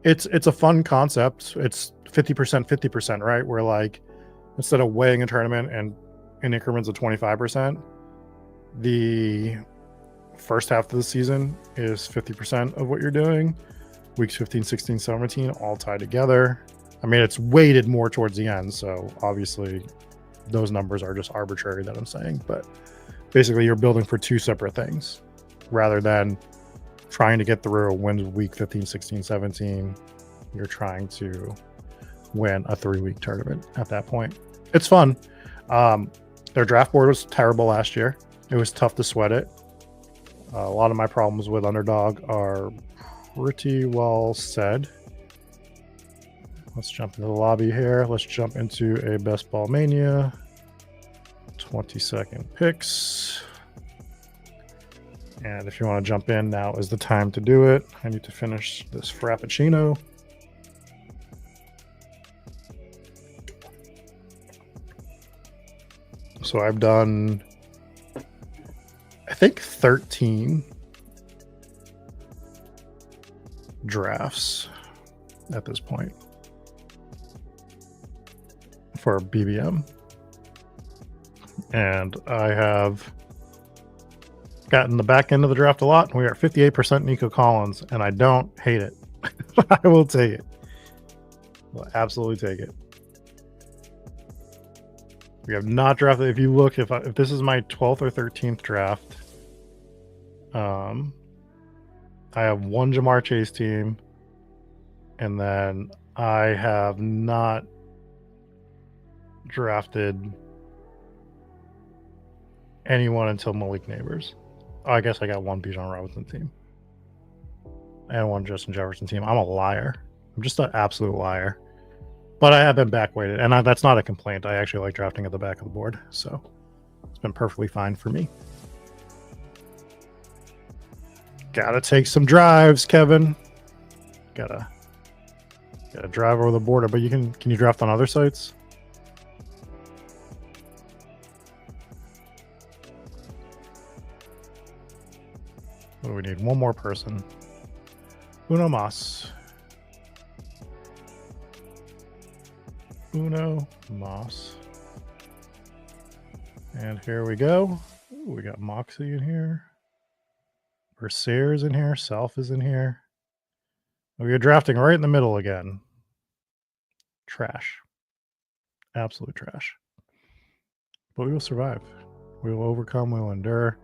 it's a fun concept. It's 50%, 50%, right? Where, like, instead of weighing a tournament and in increments of 25%, the first half of the season is 50% of what you're doing. Weeks 15, 16, 17, all tied together. I mean, it's weighted more towards the end, so obviously those numbers are just arbitrary that I'm saying, but basically you're building for 2 separate things rather than trying to get through a win week 15, 16, 17. You're trying to win a 3-week tournament at that point. It's fun. Their draft board was terrible last year. It was tough to sweat it. A lot of my problems with Underdog are pretty well said. Let's jump into the lobby here. Let's jump into a best ball mania. 20-second picks. And if you want to jump in, now is the time to do it. I need to finish this Frappuccino. So I've done, I think, 13 drafts at this point for BBM. And I have gotten the back end of the draft a lot. We are 58% Nico Collins, and I don't hate it. I will take it. Will absolutely take it. We have not drafted. If you look, if this is my 12th or 13th draft, I have one Jamar Chase team, and then I have not drafted anyone until Malik Neighbors. Oh, I guess I got one Bijan Robinson team and one Justin Jefferson team. I'm a liar. I'm just an absolute liar. But I have been back-weighted, and that's not a complaint. I actually like drafting at the back of the board, so it's been perfectly fine for me. Gotta take some drives, Kevin. Gotta drive over the border. But can you draft on other sites? What do we need? One more person. Uno Mas. Uno Mas. And here we go. Ooh, we got Moxie in here. Berser's is in here. Self is in here. We are drafting right in the middle again. Trash. Absolute trash. But we will survive. We will overcome. We will endure.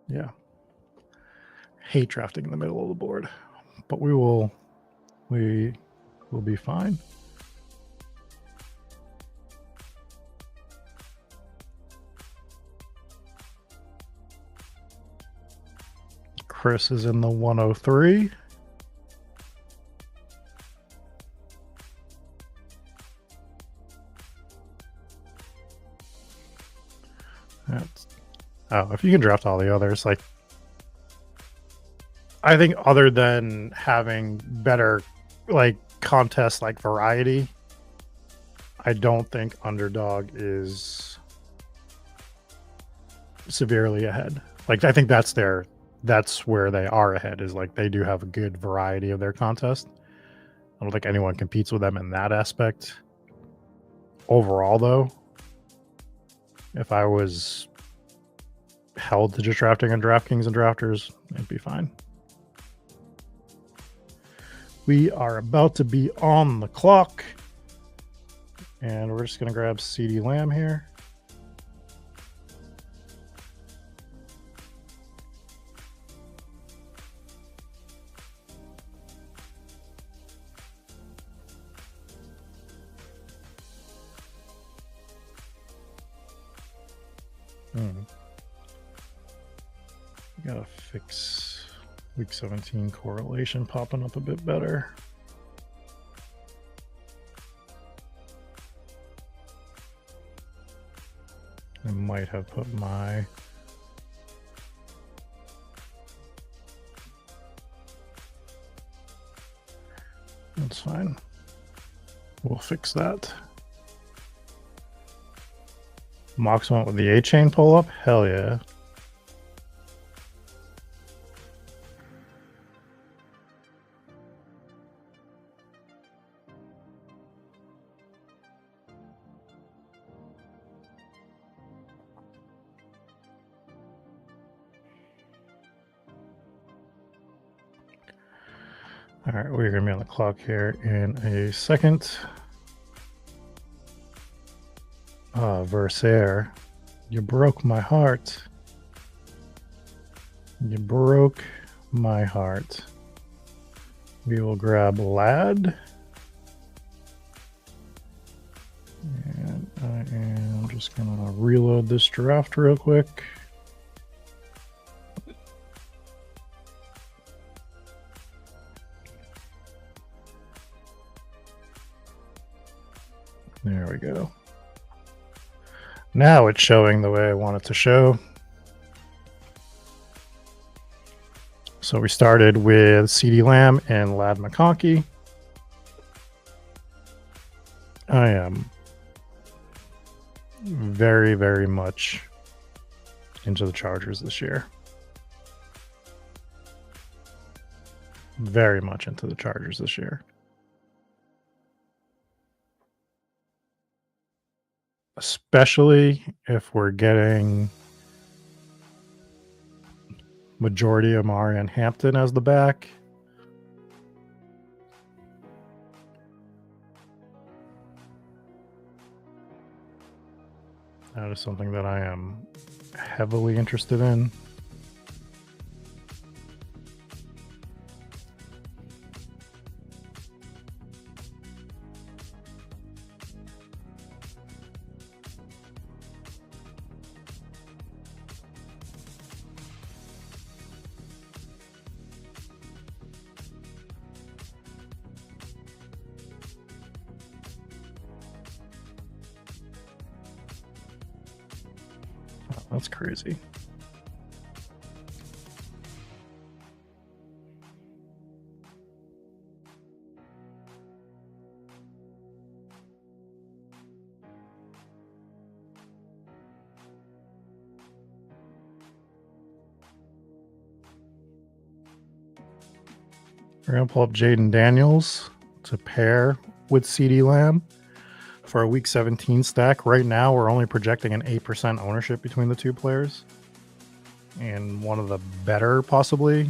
Yeah. Hate drafting in the middle of the board, but we will be fine. Chris is in the 103. If you can draft all the others, like, I think other than having better like contest like variety, I don't think Underdog is severely ahead. Like, I think that's where they are ahead, is like they do have a good variety of their contest. I don't think anyone competes with them in that aspect. Overall, though, if I was held to just drafting on DraftKings and Drafters, it'd be fine. We are about to be on the clock, and we're just going to grab CeeDee Lamb here. Gotta fix week 17 correlation popping up a bit better. I might have put my that's fine. We'll fix that. Mox went with the A-chain pull-up? Hell yeah. All right, we're going to be on the clock here in a second. Versaire, you broke my heart. You broke my heart. We will grab Lad. And I am just going to reload this draft real quick. There we go. Now it's showing the way I want it to show. So we started with CeeDee Lamb and Ladd McConkey. I am very, very much into the Chargers this year. Very much into the Chargers this year. Especially if we're getting majority Amari and Hampton as the back. That is something that I am heavily interested in. Oh, that's crazy. We're going to pull up Jaden Daniels to pair with CeeDee Lamb for a Week 17 stack. Right now, we're only projecting an 8% ownership between the two players. And one of the better, possibly,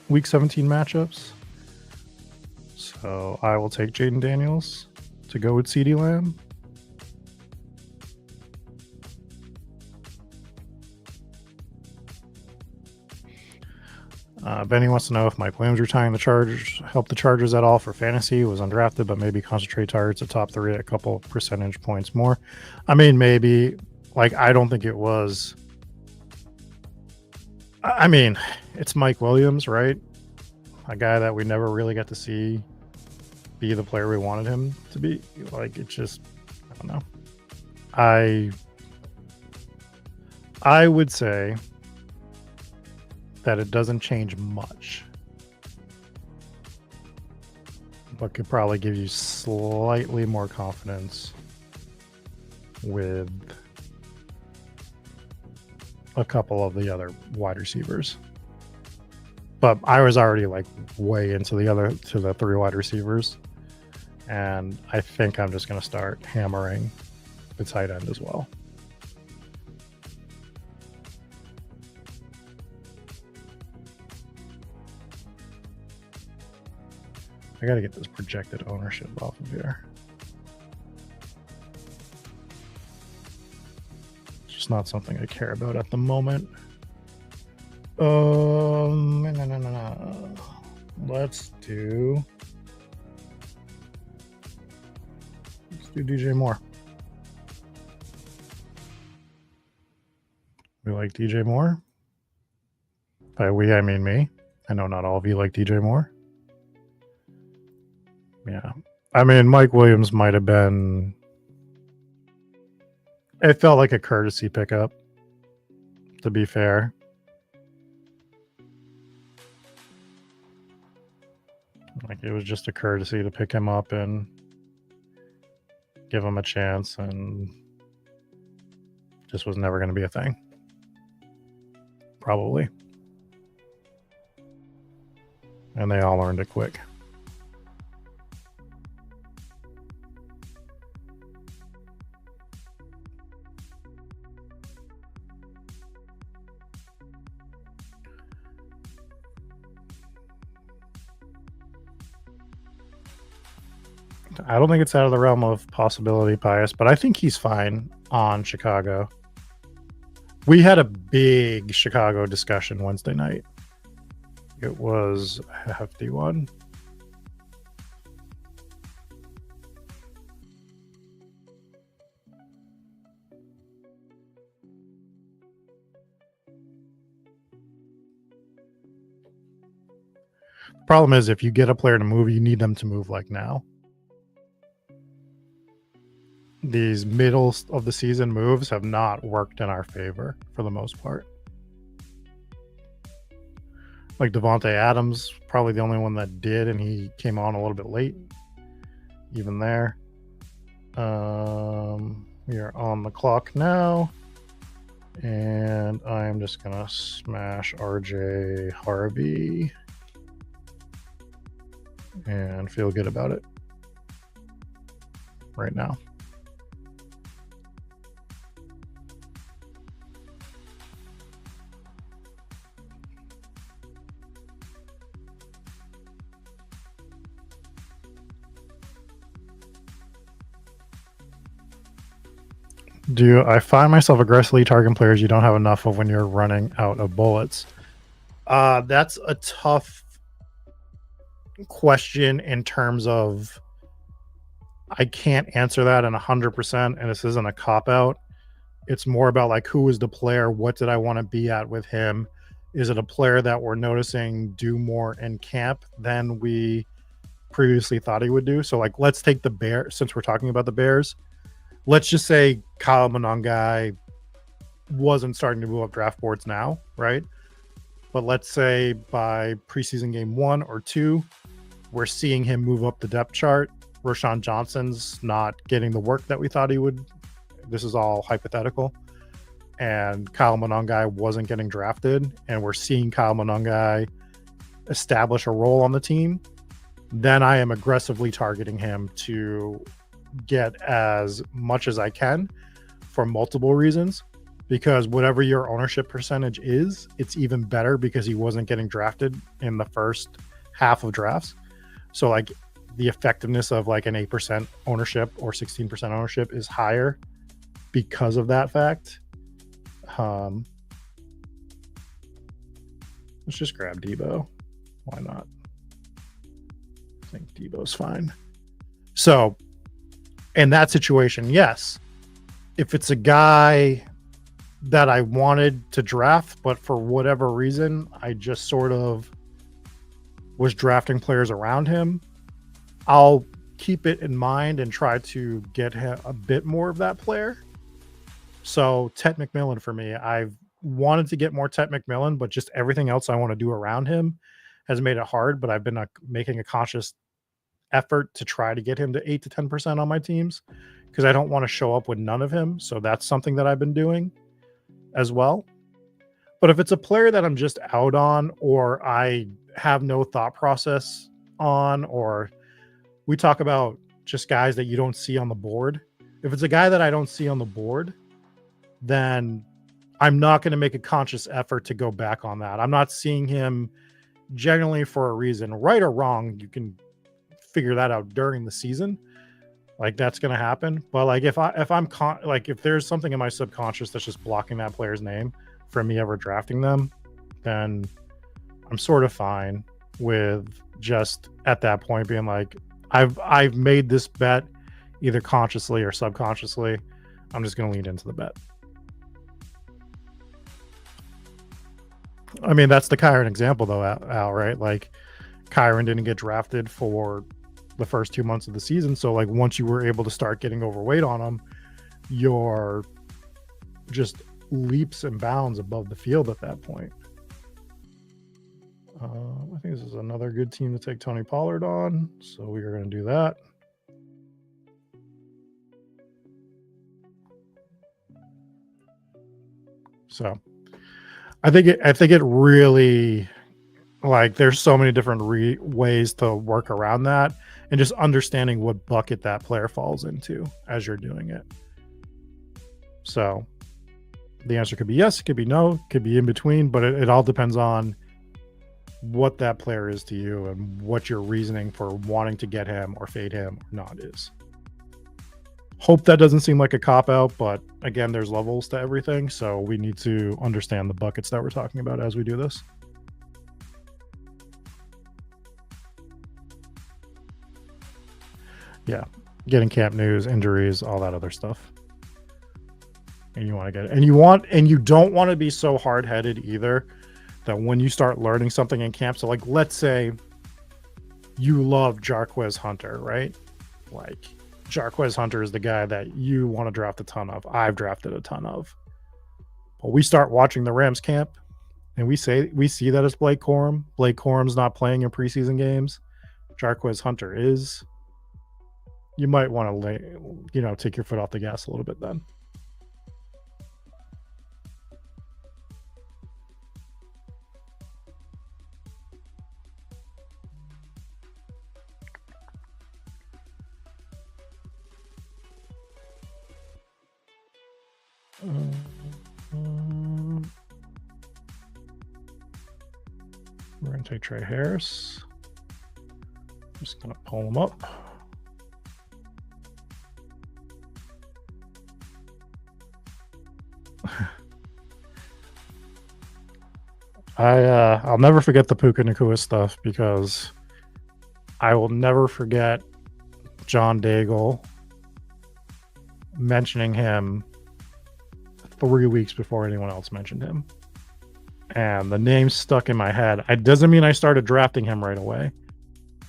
Week 17 matchups. So I will take Jaden Daniels to go with CeeDee Lamb. Benny wants to know if Mike Williams retiring the Chargers helped the Chargers at all for fantasy. Was undrafted, but maybe concentrate targets at top 3 at a couple percentage points more. I mean, maybe. Like, I don't think it was. I mean, it's Mike Williams, right? A guy that we never really got to see be the player we wanted him to be. Like, it just, I don't know. I would say that it doesn't change much, but could probably give you slightly more confidence with a couple of the other wide receivers. But I was already like way into the 3 wide receivers, and I think I'm just going to start hammering the tight end as well. I got to get this projected ownership off of here. It's just not something I care about at the moment. No. Let's do DJ Moore. We like DJ Moore. By we, I mean me. I know not all of you like DJ Moore. Yeah. I mean, Mike Williams might have been. It felt like a courtesy pickup, to be fair. Like, it was just a courtesy to pick him up and give him a chance, and just was never going to be a thing. Probably. And they all learned it quick. I don't think it's out of the realm of possibility, Pius, but I think he's fine on Chicago. We had a big Chicago discussion Wednesday night. It was a hefty one. Problem is, if you get a player to move, you need them to move like now. These middle of the season moves have not worked in our favor for the most part. Like Devontae Adams, probably the only one that did, and he came on a little bit late. Even there. We are on the clock now. And I'm just going to smash RJ Harvey and feel good about it right now. I find myself aggressively targeting players you don't have enough of when you're running out of bullets? That's a tough question in terms of I can't answer that in 100%, and this isn't a cop-out. It's more about like, who is the player? What did I want to be at with him? Is it a player that we're noticing do more in camp than we previously thought he would do? So like, let's take the Bears, since we're talking about the Bears. Let's just say Kyle Monangai wasn't starting to move up draft boards now, right? But let's say by preseason game 1 or 2, we're seeing him move up the depth chart. Rashawn Johnson's not getting the work that we thought he would. This is all hypothetical. And Kyle Monangai wasn't getting drafted, and we're seeing Kyle Monangai establish a role on the team. Then I am aggressively targeting him to get as much as I can for multiple reasons, because whatever your ownership percentage is, it's even better because he wasn't getting drafted in the first half of drafts. So like the effectiveness of like an 8% ownership or 16% ownership is higher because of that fact. Let's just grab Debo. Why not? I think Debo's fine. So in that situation, yes. If it's a guy that I wanted to draft, but for whatever reason, I just sort of was drafting players around him, I'll keep it in mind and try to get him a bit more of that player. So Ted McMillan for me, I've wanted to get more Ted McMillan, but just everything else I want to do around him has made it hard. But I've been making a conscious effort to try to get him to 8 to 10% on my teams, because I don't want to show up with none of him. So that's something that I've been doing as well. But if it's a player that I'm just out on, or I have no thought process on, or we talk about just guys that you don't see on the board. If it's a guy that I don't see on the board, then I'm not going to make a conscious effort to go back on that. I'm not seeing him generally for a reason, right or wrong. You can figure that out during the season. Like that's going to happen. But like if there's something in my subconscious that's just blocking that player's name from me ever drafting them, then I'm sort of fine with just at that point being like, I've made this bet either consciously or subconsciously. I'm just going to lean into the bet. I mean, that's the Kyron example though, Al, right? Like Kyron didn't get drafted for the first 2 months of the season. So like once you were able to start getting overweight on him, you're just leaps and bounds above the field at that point. I think this is another good team to take Tony Pollard on. So we are going to do that. So I think it really, like, there's so many different ways to work around that, and just understanding what bucket that player falls into as you're doing it. So the answer could be yes, it could be no, could be in between, but it all depends on what that player is to you and what your reasoning for wanting to get him or fade him or not is. Hope that doesn't seem like a cop-out, but again, there's levels to everything, so we need to understand the buckets that we're talking about as we do this. Yeah, getting camp news, injuries, all that other stuff. And you want to get it. And you don't want to be so hard-headed either that when you start learning something in camp, so like let's say you love Jarquez Hunter, right? Like Jarquez Hunter is the guy that you want to draft a ton of. I've drafted a ton of. But we start watching the Rams camp and we see that it's Blake Corum. Blake Corum's not playing in preseason games. Jarquez Hunter is. You might want to take your foot off the gas a little bit then. We're going to take Trey Harris. Just going to pull him up. I'll never forget the Puka Nacua stuff because I will never forget John Daigle mentioning him 3 weeks before anyone else mentioned him. And the name stuck in my head. It doesn't mean I started drafting him right away,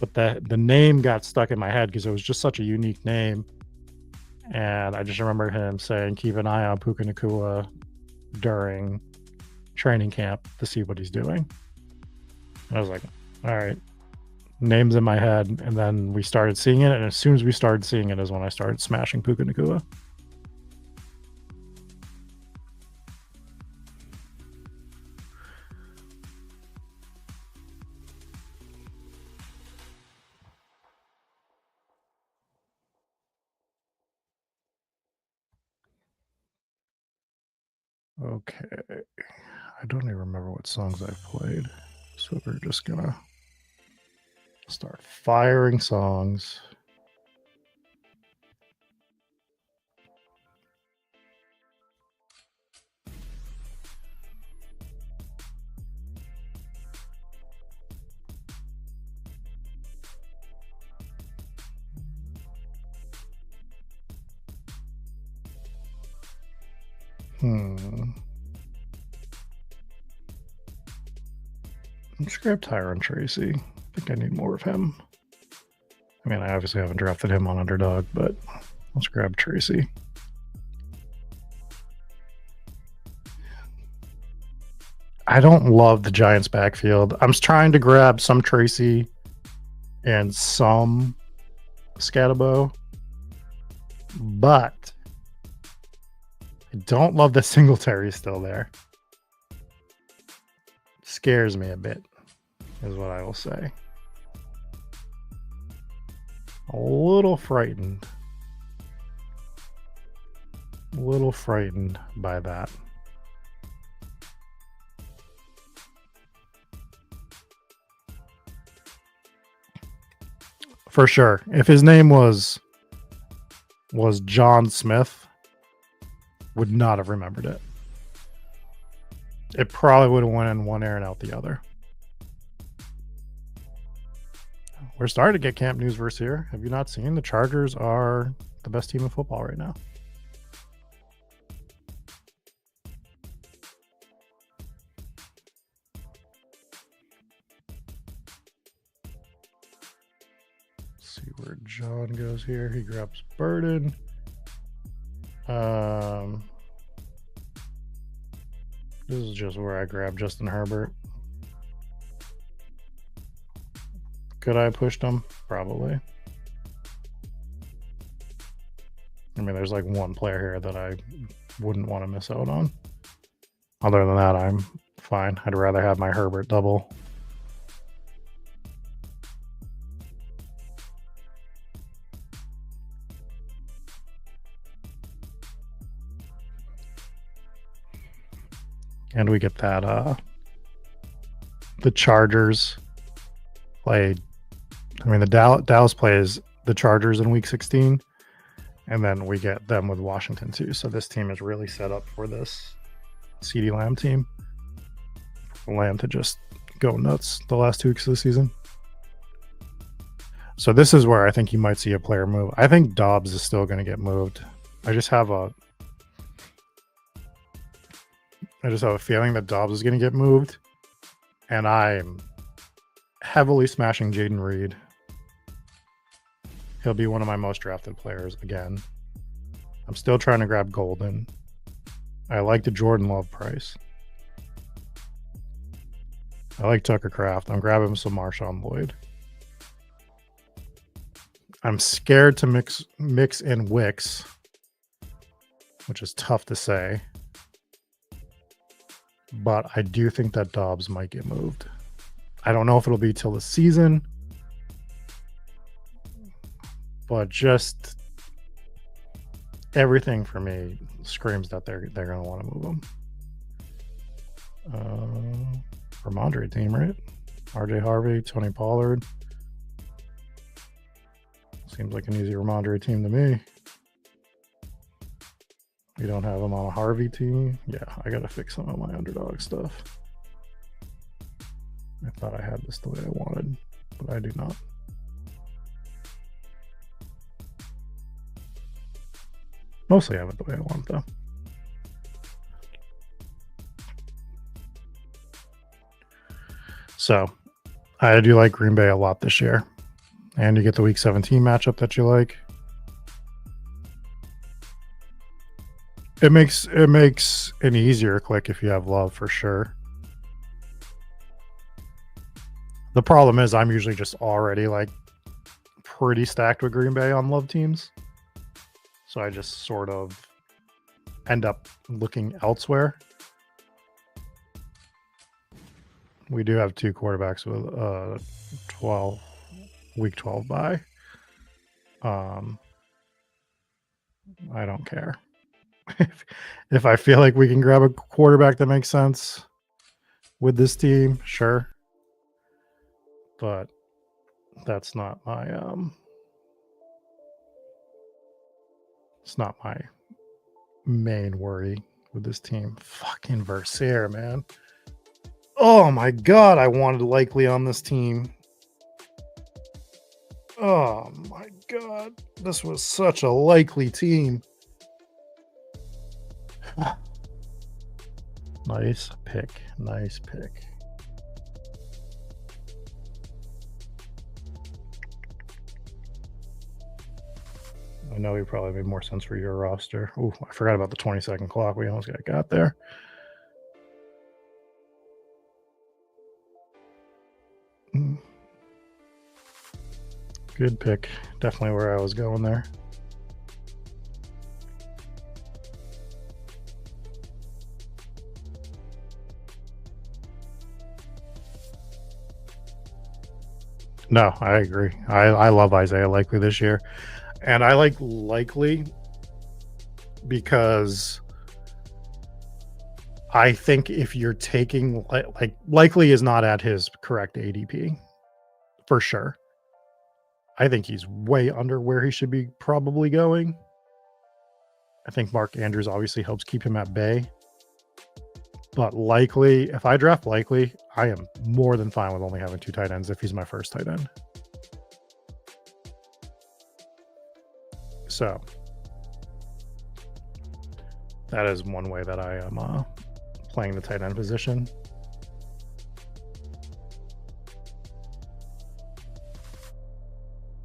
but the name got stuck in my head because it was just such a unique name. And I just remember him saying, keep an eye on Puka Nacua during training camp to see what he's doing. And I was like, all right, name's in my head. And then we started seeing it. And as soon as we started seeing it is when I started smashing Puka Nacua. Okay. I don't even remember what songs I've played. So we're just gonna start firing songs. Let's grab Tyron Tracy. I think I need more of him. I mean, I obviously haven't drafted him on Underdog, but let's grab Tracy. I don't love the Giants backfield. I'm trying to grab some Tracy and some Scatabo, but I don't love that Singletary still there. Scares me a bit, is what I will say. A little frightened. A little frightened by that. For sure. If his name was John Smith, would not have remembered it. It probably would have went in one ear and out the other. We're starting to get camp news verse here. Have you not seen? The Chargers are the best team in football right now. Let's see where John goes here. He grabs Burden. This is just where I grabbed Justin Herbert. Could I have pushed him? Probably. I mean, there's like one player here that I wouldn't want to miss out on. Other than that, I'm fine. I'd rather have my Herbert double. And we get that the Chargers played. I mean, the Dallas plays the Chargers in week 16, and then we get them with Washington too. So this team is really set up for this CeeDee Lamb team. Lamb to just go nuts the last 2 weeks of the season. So this is where I think you might see a player move. I think Dobbs is still going to get moved. I just have a feeling that Dobbs is going to get moved, and I'm heavily smashing Jaden Reed He'll be one of my most drafted players again. I'm still trying to grab Golden. I like the Jordan Love price. I like Tucker Kraft. I'm grabbing some Marshawn Lloyd. I'm scared to mix in Wicks, which is tough to say. But I do think that Dobbs might get moved. I don't know if it'll be till the season, but just everything for me screams that they're going to want to move him. Ramondre team, right? RJ Harvey, Tony Pollard. Seems like an easy Ramondre team to me. We don't have him on a Harvey team. Yeah, I got to fix some of my underdog stuff. I thought I had this the way I wanted, but I do not. Mostly have it the way I want, though. So, I do like Green Bay a lot this year. And you get the Week 17 matchup that you like. It makes an easier click if you have Love, for sure. The problem is I'm usually just already like pretty stacked with Green Bay on Love teams. So I just sort of end up looking elsewhere. We do have two quarterbacks with week 12 bye. I don't care. If I feel like we can grab a quarterback that makes sense with this team, sure. But that's not my it's not my main worry with this team. Fucking Versailles, man. Oh my god, I wanted Likely on this team. Oh my god. This was such a Likely team. Nice pick. Nice pick. I know he probably made more sense for your roster. Oh, I forgot about the 20-second clock. We almost got there. Good pick. Definitely where I was going there. No, I agree. I love Isaiah Likely this year. And I like Likely because I think if you're taking like Likely is not at his correct ADP for sure. I think he's way under where he should be probably going. I think Mark Andrews obviously helps keep him at bay. But Likely, if I draft Likely, I am more than fine with only having two tight ends if he's my first tight end. So that is one way that I am playing the tight end position.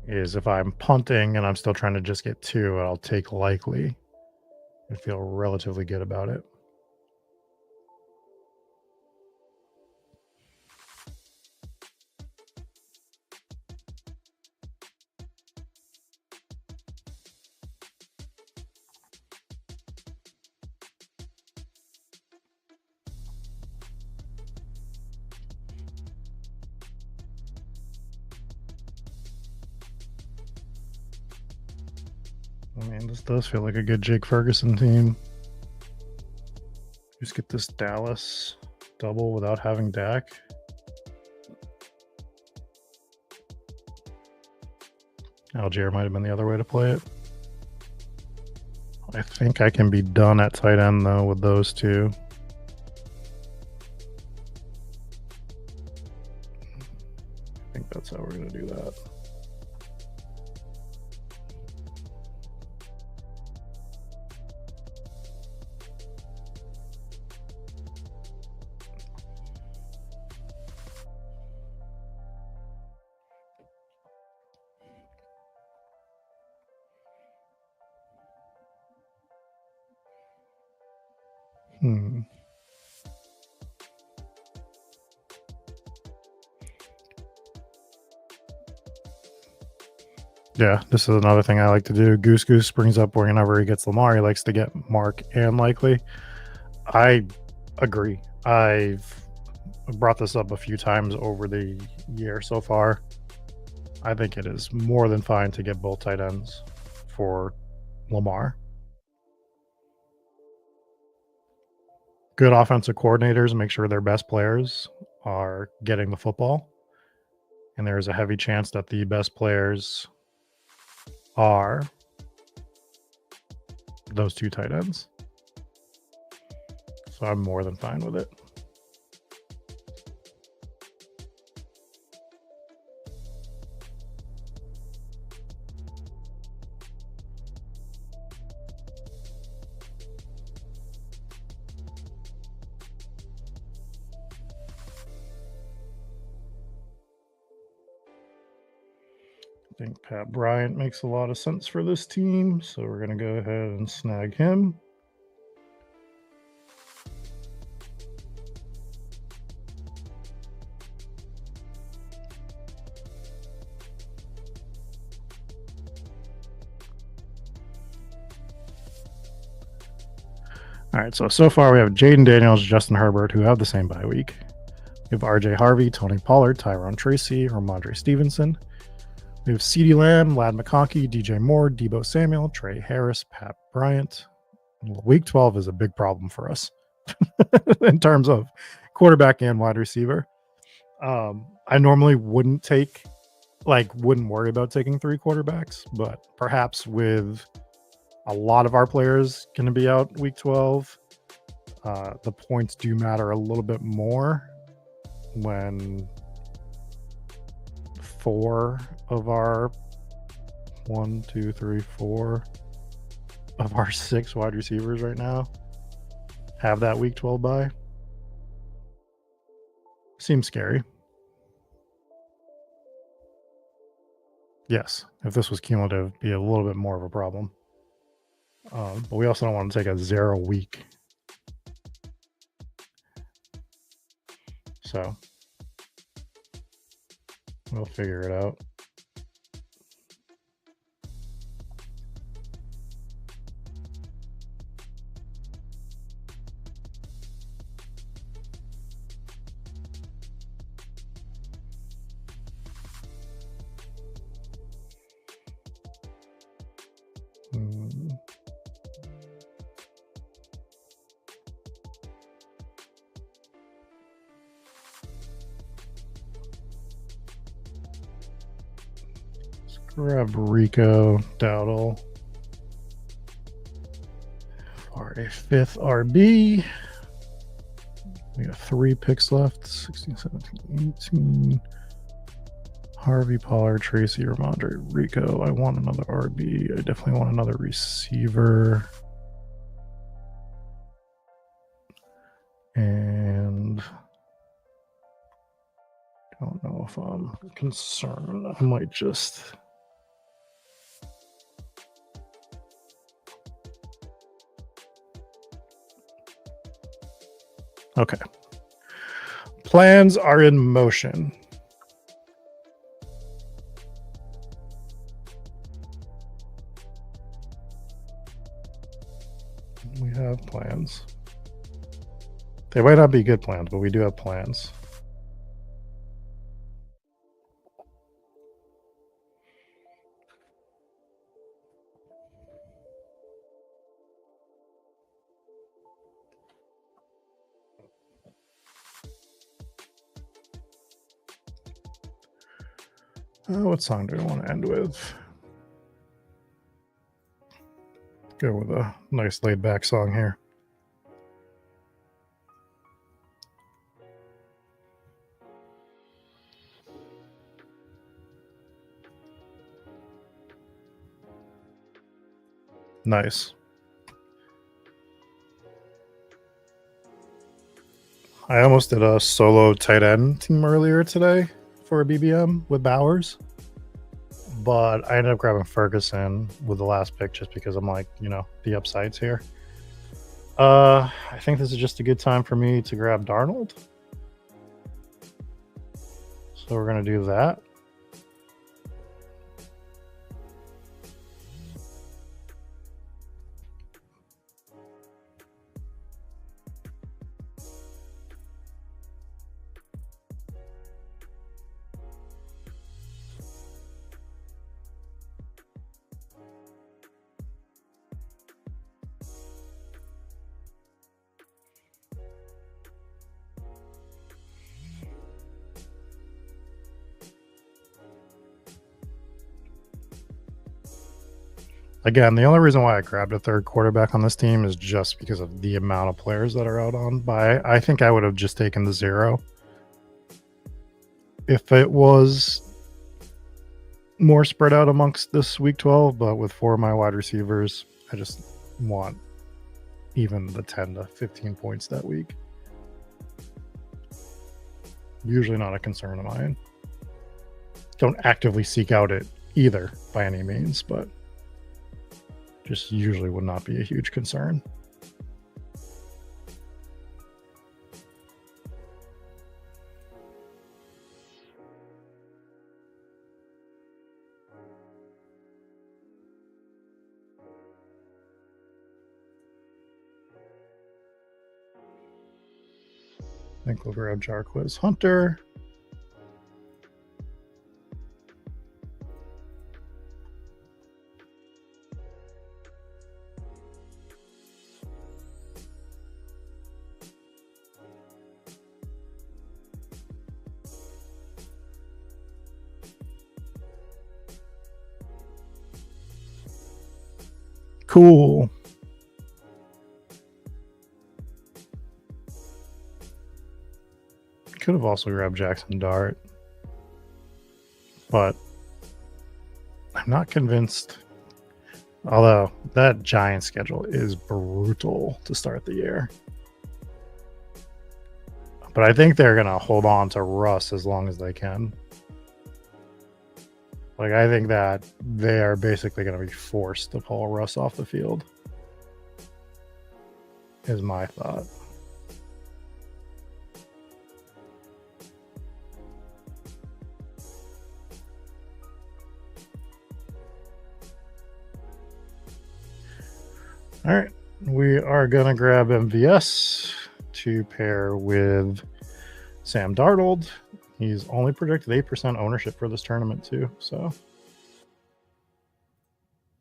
Is if I'm punting and I'm still trying to just get two, I'll take Likely and feel relatively good about it. I mean, this does feel like a good Jake Ferguson team. Just get this Dallas double without having Dak. Algier might have been the other way to play it. I think I can be done at tight end, though, with those two. I think that's how we're going to do that. Yeah, this is another thing I like to do. Goose brings up whenever he gets Lamar, he likes to get Mark and Likely. I agree. I've brought this up a few times over the year so far. I think it is more than fine to get both tight ends for Lamar. Good offensive coordinators make sure their best players are getting the football. And there is a heavy chance that the best players are those two tight ends. So I'm more than fine with it. I think Pat Bryant makes a lot of sense for this team, so we're going to go ahead and snag him. All right, so far we have Jaden Daniels, Justin Herbert, who have the same bye week. We have RJ Harvey, Tony Pollard, Tyrone Tracy, Ramondre Stevenson. We have CeeDee Lamb, Lad McConkey, DJ Moore, Debo Samuel, Trey Harris, Pat Bryant. Week 12 is a big problem for us in terms of quarterback and wide receiver. I normally wouldn't worry about taking 3 quarterbacks, but perhaps with a lot of our players going to be out week 12, the points do matter a little bit more when 4 of our 4 of our 6 wide receivers right now have that week 12 bye. Seems scary. Yes, if this was cumulative, it'd be a little bit more of a problem. But we also don't want to take a 0 week. So we'll figure it out. Grab Rico Dowdle for a 5th RB. We have 3 picks left: 16, 17, 18. Harvey, Pollard, Tracy, Ramondre, Rico. I want another RB. I definitely want another receiver. And I don't know if I'm concerned. I might just... Okay. Plans are in motion. We have plans. They might not be good plans, but we do have plans. What song do I want to end with? Go with a nice laid back song here. Nice. I almost did a solo tight end team earlier today for a BBM with Bowers, but I ended up grabbing Ferguson with the last pick just because I'm like, the upside's here. I think this is just a good time for me to grab Darnold. So we're going to do that. Again, the only reason why I grabbed a third quarterback on this team is just because of the amount of players that are out on bye. I think I would have just taken the 0. If it was more spread out amongst this week 12, but with 4 of my wide receivers, I just want even the 10 to 15 points that week. Usually not a concern of mine. Don't actively seek out it either by any means, but just usually would not be a huge concern. I think we'll grab Jarquiz Hunter. Cool. Could have also grabbed Jackson Dart, but I'm not convinced. Although that Giant schedule is brutal to start the year. But I think they're going to hold on to Russ as long as they can. Like, I think that they are basically going to be forced to pull Russ off the field, is my thought. All right, we are going to grab MVS to pair with Sam Darnold. He's only projected 8% ownership for this tournament too, so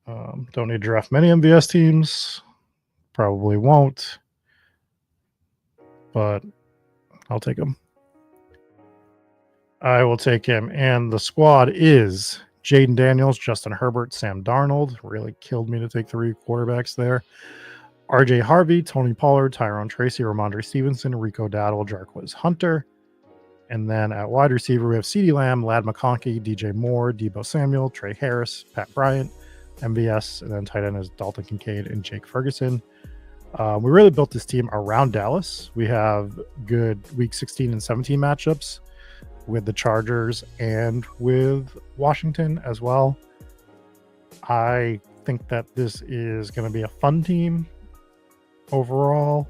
don't need to draft many MVS teams. Probably won't, but I'll take him. I will take him, and the squad is Jaden Daniels, Justin Herbert, Sam Darnold. Really killed me to take 3 quarterbacks there. RJ Harvey, Tony Pollard, Tyrone Tracy, Ramondre Stevenson, Rico Dowdle, Jarquiz Hunter. And then at wide receiver, we have CeeDee Lamb, Lad McConkey, DJ Moore, Deebo Samuel, Trey Harris, Pat Bryant, MVS, and then tight end is Dalton Kincaid and Jake Ferguson. We really built this team around Dallas. We have good week 16 and 17 matchups with the Chargers and with Washington as well. I think that this is going to be a fun team overall.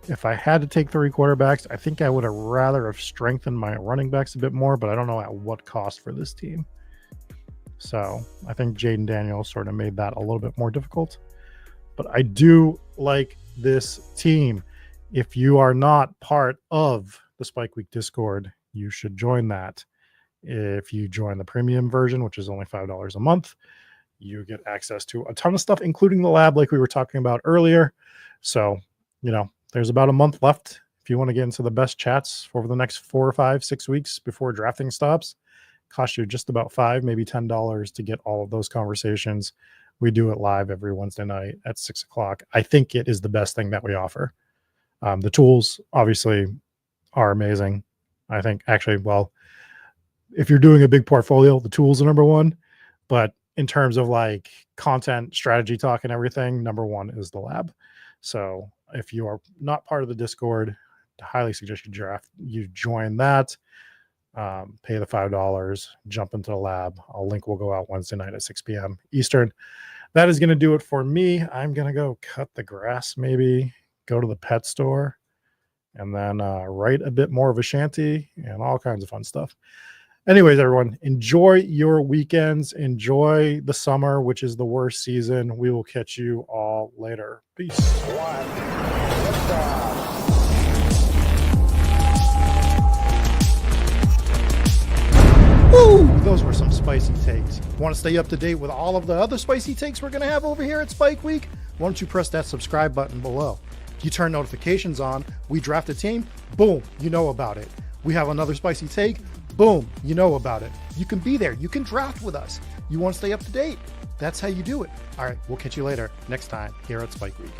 If I had to take 3 quarterbacks, I think I would have rather have strengthened my running backs a bit more, but I don't know at what cost for this team. So I think Jaden Daniels sort of made that a little bit more difficult. But I do like this team. If you are not part of the Spike Week Discord, you should join that. If you join the premium version, which is only $5 a month, you get access to a ton of stuff, including the lab, like we were talking about earlier. So, there's about a month left if you want to get into the best chats over the next 4 or 5, 6 weeks before drafting stops. Cost you just about $5, maybe $10 to get all of those conversations. We do it live every Wednesday night at 6 o'clock. I think it is the best thing that we offer. The tools obviously are amazing. I think actually, well, if you're doing a big portfolio, the tools are number one. But in terms of like content, strategy talk, and everything, number one is the lab. So if you are not part of the Discord, I highly suggest you join that. Pay the $5, jump into the lab. A link will go out Wednesday night at 6 p.m. Eastern. That is going to do it for me. I'm going to go cut the grass, maybe go to the pet store, and then write a bit more of a shanty and all kinds of fun stuff. Anyways, everyone, enjoy your weekends. Enjoy the summer, which is the worst season. We will catch you all later. Peace. One. Liftoff. Woo! Those were some spicy takes. Want to stay up to date with all of the other spicy takes we're going to have over here at Spike Week? Why don't you press that subscribe button below? You turn notifications on, we draft a team, boom, you know about it. We have another spicy take, boom, you know about it. You can be there. You can draft with us. You want to stay up to date? That's how you do it. All right, we'll catch you later next time here at Spike Week.